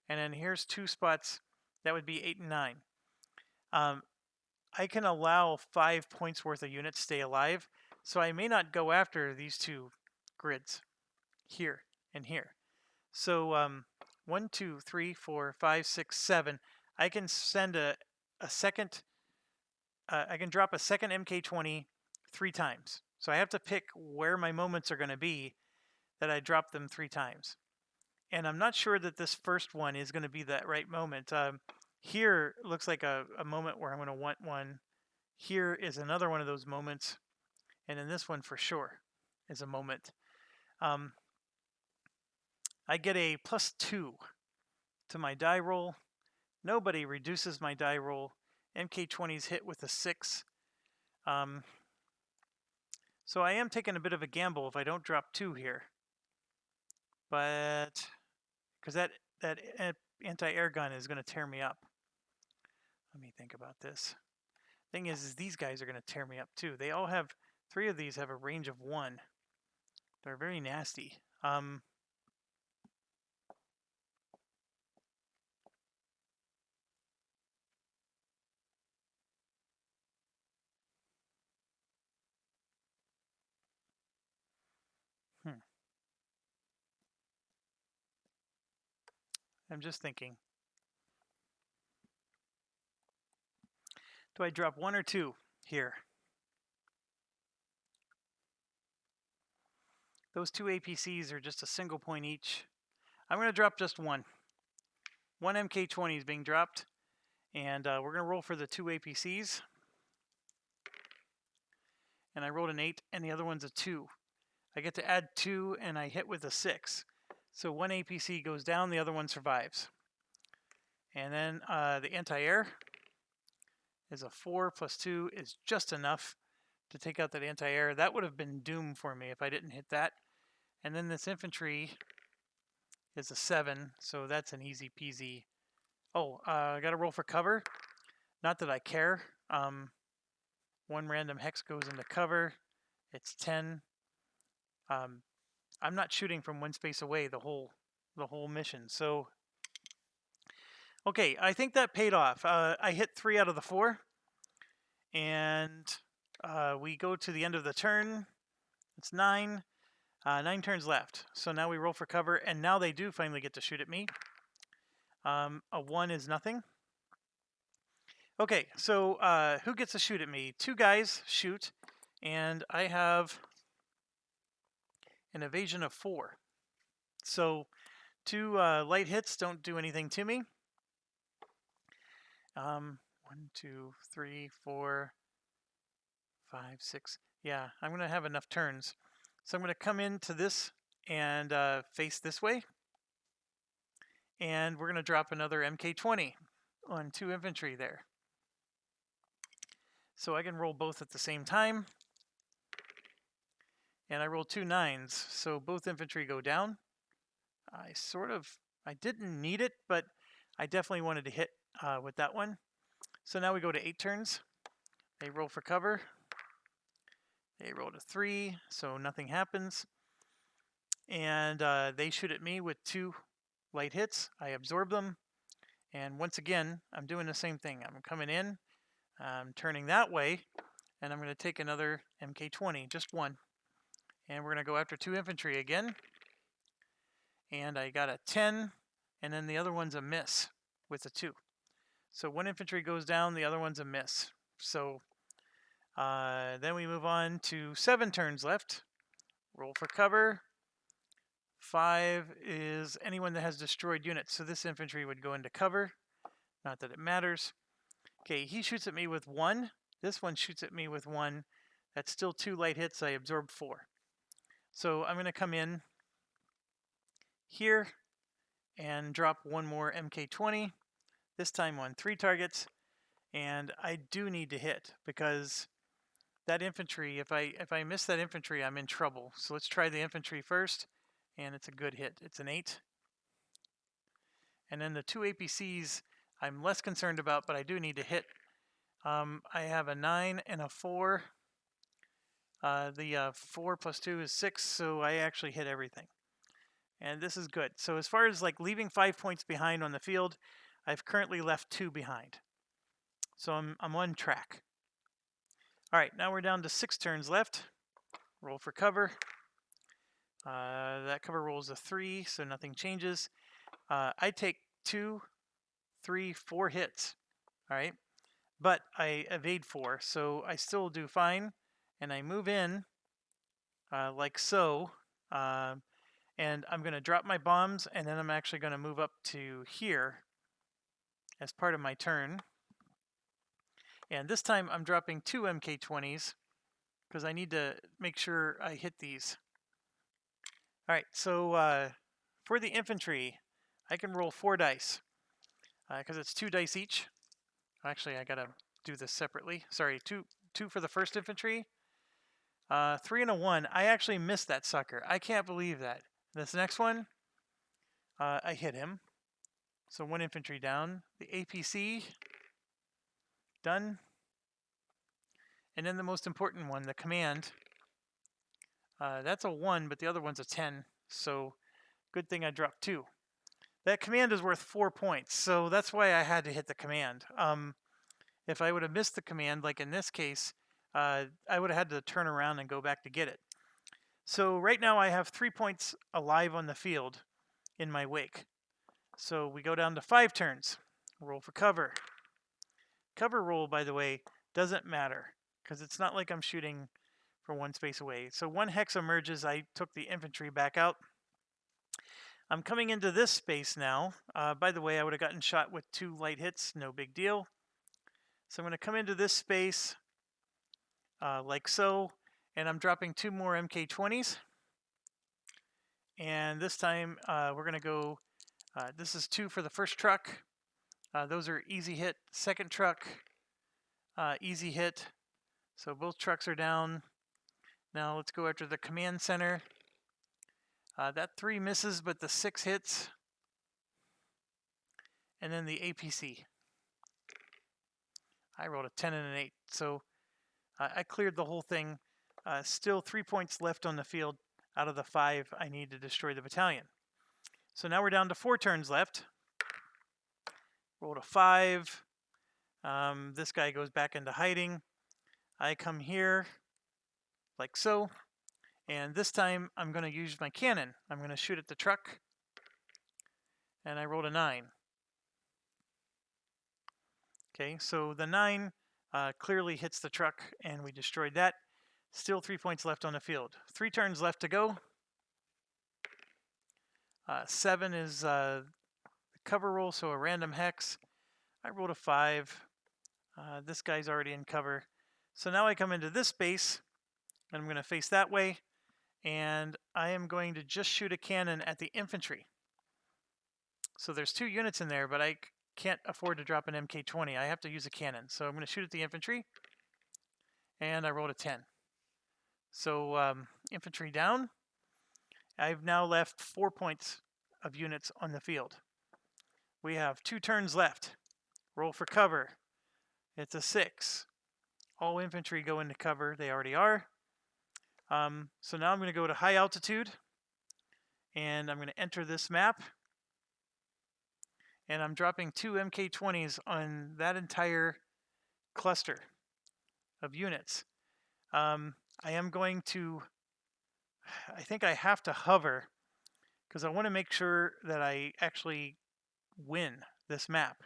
And then here's 2 spots. That would be 8 and 9. I can allow 5 points worth of units stay alive. So I may not go after these 2 grids here and here. So 1, 2, 3, 4, 5, 6, 7. I can send a second. I can drop a second MK20 3 times. So I have to pick where my moments are going to be that I drop them 3 times. And I'm not sure that this first one is going to be that right moment. Here looks like a moment where I'm going to want one. Here is another one of those moments. And then this one for sure is a moment. I get a +2 to my die roll. Nobody reduces my die roll. MK20's hit with a 6. So I am taking a bit of a gamble if I don't drop 2 here. But because that anti-air gun is going to tear me up. Let me think about this. Thing is these guys are going to tear me up too. They all have 3 of these have a range of 1. They're very nasty. I'm just thinking. Do I drop 1 or 2 here? Those 2 APCs are just a single point each. I'm going to drop just 1. 1 MK20 is being dropped, and we're going to roll for the 2 APCs. And I rolled an 8, and the other one's a 2. I get to add 2, and I hit with a 6. So 1 APC goes down, the other one survives. And then the anti-air is a 4 plus 2 is just enough to take out that anti-air. That would have been doom for me if I didn't hit that. And then this infantry is a 7, so that's an easy peasy. Oh, I got to roll for cover. Not that I care. 1 random hex goes into cover. It's 10. I'm not shooting from 1 space away the whole mission. So, okay, I think that paid off. I hit 3 out of the 4, and we go to the end of the turn. It's 9. 9 turns left. So now we roll for cover, and now they do finally get to shoot at me. A 1 is nothing. Okay, so who gets to shoot at me? 2 guys shoot, and I have an evasion of 4. So 2 light hits don't do anything to me. 1, 2, 3, 4, 5, 6. Yeah, I'm going to have enough turns. So I'm going to come into this and face this way. And we're going to drop another MK20 on 2 infantry there. So I can roll both at the same time. And I rolled 2 9s, so both infantry go down. I didn't need it, but I definitely wanted to hit with that one. So now we go to 8 turns. They roll for cover. They rolled a 3, so nothing happens. And they shoot at me with 2 light hits. I absorb them. And once again, I'm doing the same thing. I'm coming in, I'm turning that way, and I'm going to take another MK20, just 1. And we're going to go after 2 infantry again. And I got a 10, and then the other one's a miss with a 2. So 1 infantry goes down, the other one's a miss. So then we move on to 7 turns left. Roll for cover. 5 is anyone that has destroyed units. So this infantry would go into cover. Not that it matters. Okay, he shoots at me with 1. This one shoots at me with 1. That's still 2 light hits. I absorbed 4. So I'm going to come in here and drop 1 more MK20. This time on 3 targets. And I do need to hit because that infantry, if I miss that infantry, I'm in trouble. So let's try the infantry first. And it's a good hit. It's an 8. And then the 2 APCs I'm less concerned about, but I do need to hit. I have a 9 and a 4. The 4 plus 2 is 6, so I actually hit everything. And this is good. So as far as like leaving 5 points behind on the field, I've currently left 2 behind. So I'm on track. All right, now we're down to 6 turns left. Roll for cover. That cover rolls a 3, so nothing changes. I take 2, 3, 4 hits. All right, but I evade 4, so I still do fine. And I move in like so. And I'm going to drop my bombs, and then I'm actually going to move up to here as part of my turn. And this time I'm dropping 2 MK20s because I need to make sure I hit these. All right, so for the infantry, I can roll 4 dice because it's 2 dice each. Actually, I got to do this separately. Sorry, 2 for the 1st infantry. 3 and a 1. I actually missed that sucker. I can't believe that. This next one, I hit him. So 1 infantry down. The APC, done. And then the most important one, the command. That's a 1, but the other one's a 10. So good thing I dropped 2. That command is worth 4 points, so that's why I had to hit the command. If I would have missed the command, like in this case, I would have had to turn around and go back to get it. So right now I have 3 points alive on the field in my wake. So we go down to 5 turns. Roll for cover. Cover roll, by the way, doesn't matter because it's not like I'm shooting from 1 space away. So 1 hex emerges. I took the infantry back out. I'm coming into this space now. By the way, I would have gotten shot with 2 light hits. No big deal. So I'm going to come into this space like so, and I'm dropping 2 more MK20s. And this time we're going to go, this is 2 for the 1st truck. Those are easy hit. 2nd truck, easy hit. So both trucks are down. Now let's go after the command center. That 3 misses, but the 6 hits. And then the APC. I rolled a 10 and an 8. So I cleared the whole thing. Still 3 points left on the field out of the 5 I need to destroy the battalion. So now we're down to 4 turns left. Rolled a 5. This guy goes back into hiding. I come here like so. And this time I'm going to use my cannon. I'm going to shoot at the truck. And I rolled a 9. Okay, so the 9 clearly hits the truck and we destroyed that. Still 3 points left on the field. 3 turns left to go. 7 is the cover roll, so a random hex. I rolled a 5. This guy's already in cover. So now I come into this space, and I'm going to face that way, and I am going to just shoot a cannon at the infantry. So there's 2 units in there, but I can't afford to drop an MK20. I have to use a cannon. So I'm going to shoot at the infantry, and I rolled a 10. So infantry down. I've now left 4 points of units on the field. We have 2 turns left. Roll for cover. It's a 6. All infantry go into cover. They already are. So now I'm going to go to high altitude. And I'm going to enter this map. And I'm dropping 2 MK20s on that entire cluster of units. I am going to... I think I have to hover because I want to make sure that I actually win this map.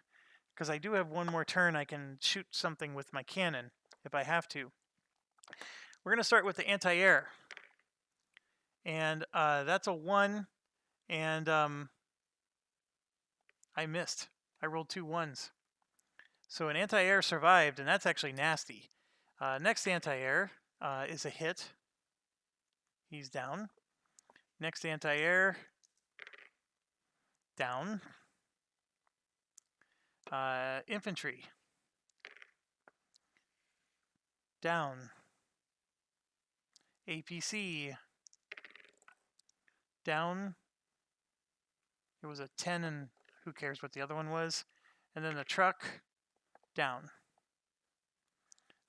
Because I do have 1 more turn, I can shoot something with my cannon if I have to. We're going to start with the anti-air. And that's a 1. And I missed. I rolled 2 1s. So an anti-air survived, and that's actually nasty. Next anti-air is a hit. He's down. Next anti-air, down. Infantry, down. APC, down. It was a 10, and who cares what the other one was. And then the truck, down.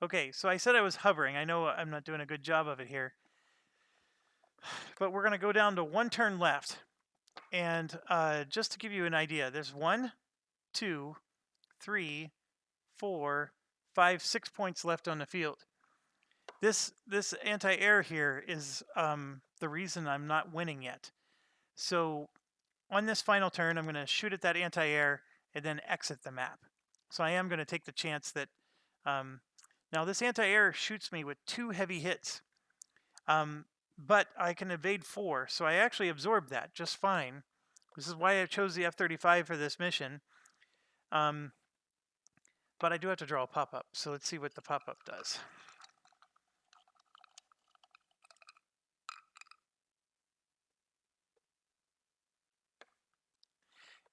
Okay, so I said I was hovering. I know I'm not doing a good job of it here. But we're going to go down to 1 turn left. And just to give you an idea, there's 1, 2, 3, 4, 5, 6 points left on the field. This anti-air here is the reason I'm not winning yet. So on this final turn, I'm going to shoot at that anti-air and then exit the map. So I am going to take the chance that... now this anti-air shoots me with 2 heavy hits. But I can evade 4, so I actually absorbed that just fine. This is why I chose the F-35 for this mission. But I do have to draw a pop-up, so let's see what the pop-up does.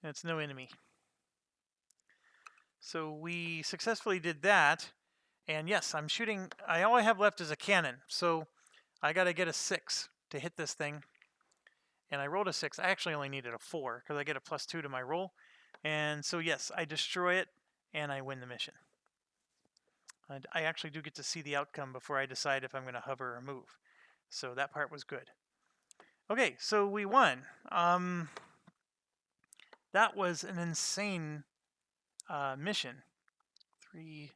And it's no enemy. So we successfully did that, And yes, I'm shooting. All I have left is a cannon, so I got to get a 6 to hit this thing. And I rolled a 6. I actually only needed a 4 because I get a +2 to my roll. And so yes, I destroy it and I win the mission. I actually do get to see the outcome before I decide if I'm going to hover or move. So that part was good. Okay, so we won. That was an insane mission. 3,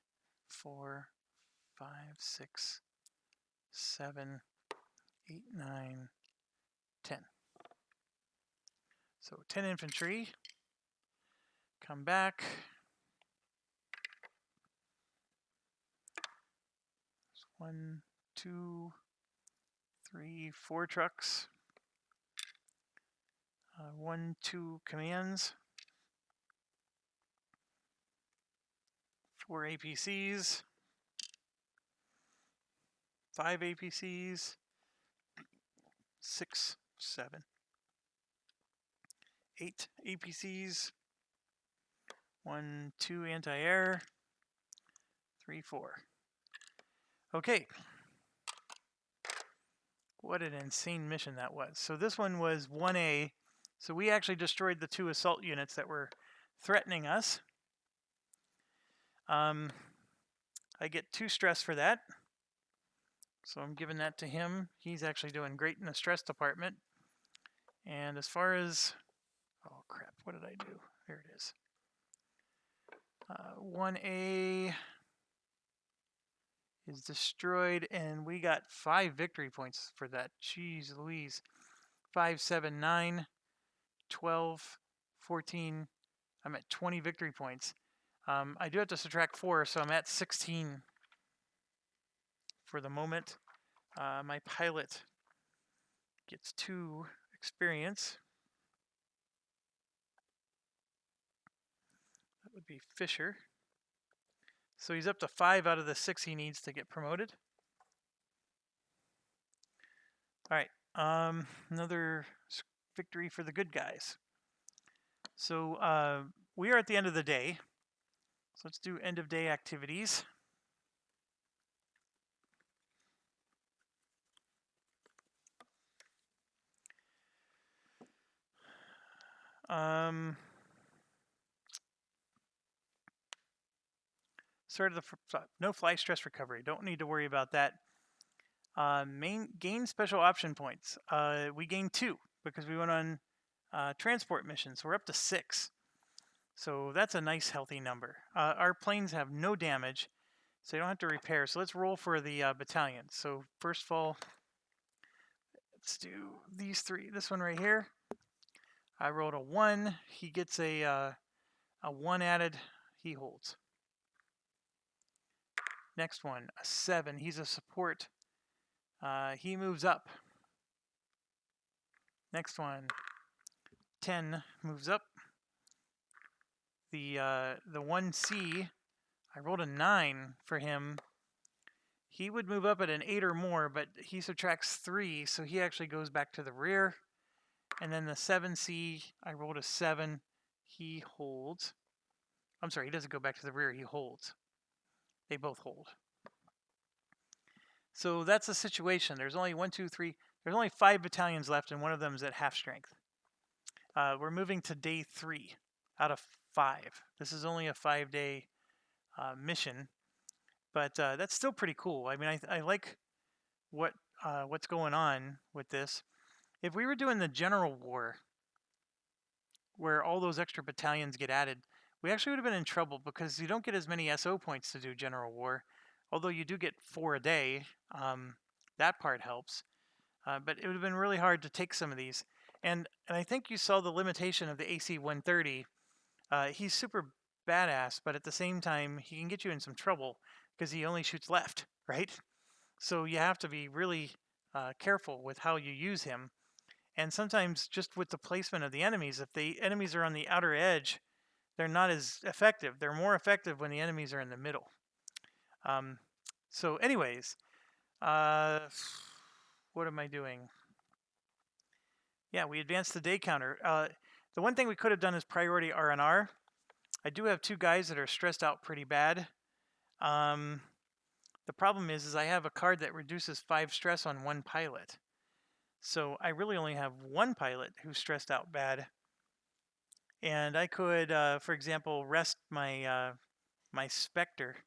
4, 5, 6, 7, 8, 9, 10. So 10 infantry. Come back. 1, 2, 3, 4 trucks. 1, 2 commands. 4 APCs. 5 APCs. 6, 7. 8 APCs. 1, 2 anti-air. 3, 4. Okay. What an insane mission that was. So this one was 1A. So we actually destroyed the 2 assault units that were threatening us. I get 2 stress for that. So I'm giving that to him. He's actually doing great in the stress department. And as far as, oh crap, what did I do? There it is. 1A is destroyed, and we got 5 victory points for that. Jeez Louise. 5, 7, 9, 12, 14. I'm at 20 victory points. I do have to subtract 4, so I'm at 16 for the moment. My pilot gets 2 experience. That would be Fisher. So he's up to 5 out of the 6 he needs to get promoted. All right, another victory for the good guys. So we are at the end of the day. So let's do end of day activities. No fly stress recovery. Don't need to worry about that. Gain special option points. We gained 2 because we went on transport missions. So we're up to 6. So that's a nice healthy number. Our planes have no damage, so you don't have to repair. So let's roll for the battalion. So first of all, let's do these 3. This one right here. I rolled a 1. He gets a 1 added. He holds. Next one, a 7. He's a support. He moves up. Next one, 10 moves up. The 1C, I rolled a 9 for him. He would move up at an 8 or more, but he subtracts 3, so he actually goes back to the rear. And then the 7C, I rolled a 7. He holds. I'm sorry, he doesn't go back to the rear, he holds. They both hold. So that's the situation. There's only 1, 2, 3. There's only 5 battalions left, and one of them is at half strength. We're moving to day 3 out of 5. This is only a 5-day mission, but that's still pretty cool. I mean, I like what's going on with this. If we were doing the general war, where all those extra battalions get added, we actually would have been in trouble because you don't get as many SO points to do general war, although you do get 4 a day. That part helps. But it would have been really hard to take some of these. And I think you saw the limitation of the AC-130. He's super badass, but at the same time, he can get you in some trouble because he only shoots left, right? So you have to be really careful with how you use him. And sometimes just with the placement of the enemies, if the enemies are on the outer edge, they're not as effective. They're more effective when the enemies are in the middle. So anyways, what am I doing? Yeah, we advanced the day counter. The one thing we could have done is priority R&R. I do have 2 guys that are stressed out pretty bad. The problem is I have a card that reduces 5 stress on one pilot. So I really only have one pilot who's stressed out bad. And I could, for example, rest my Spectre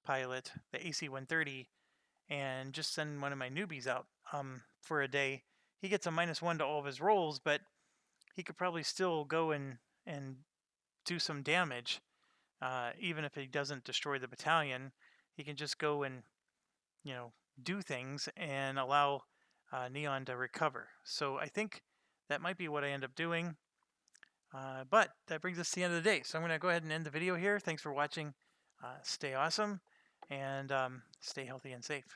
pilot, the AC-130, and just send one of my newbies out for a day. He gets a -1 to all of his rolls, but he could probably still go and do some damage. Even if he doesn't destroy the battalion, he can just go and, do things and allow Neon to recover. So I think that might be what I end up doing. But that brings us to the end of the day. So I'm going to go ahead and end the video here. Thanks for watching. Stay awesome and stay healthy and safe.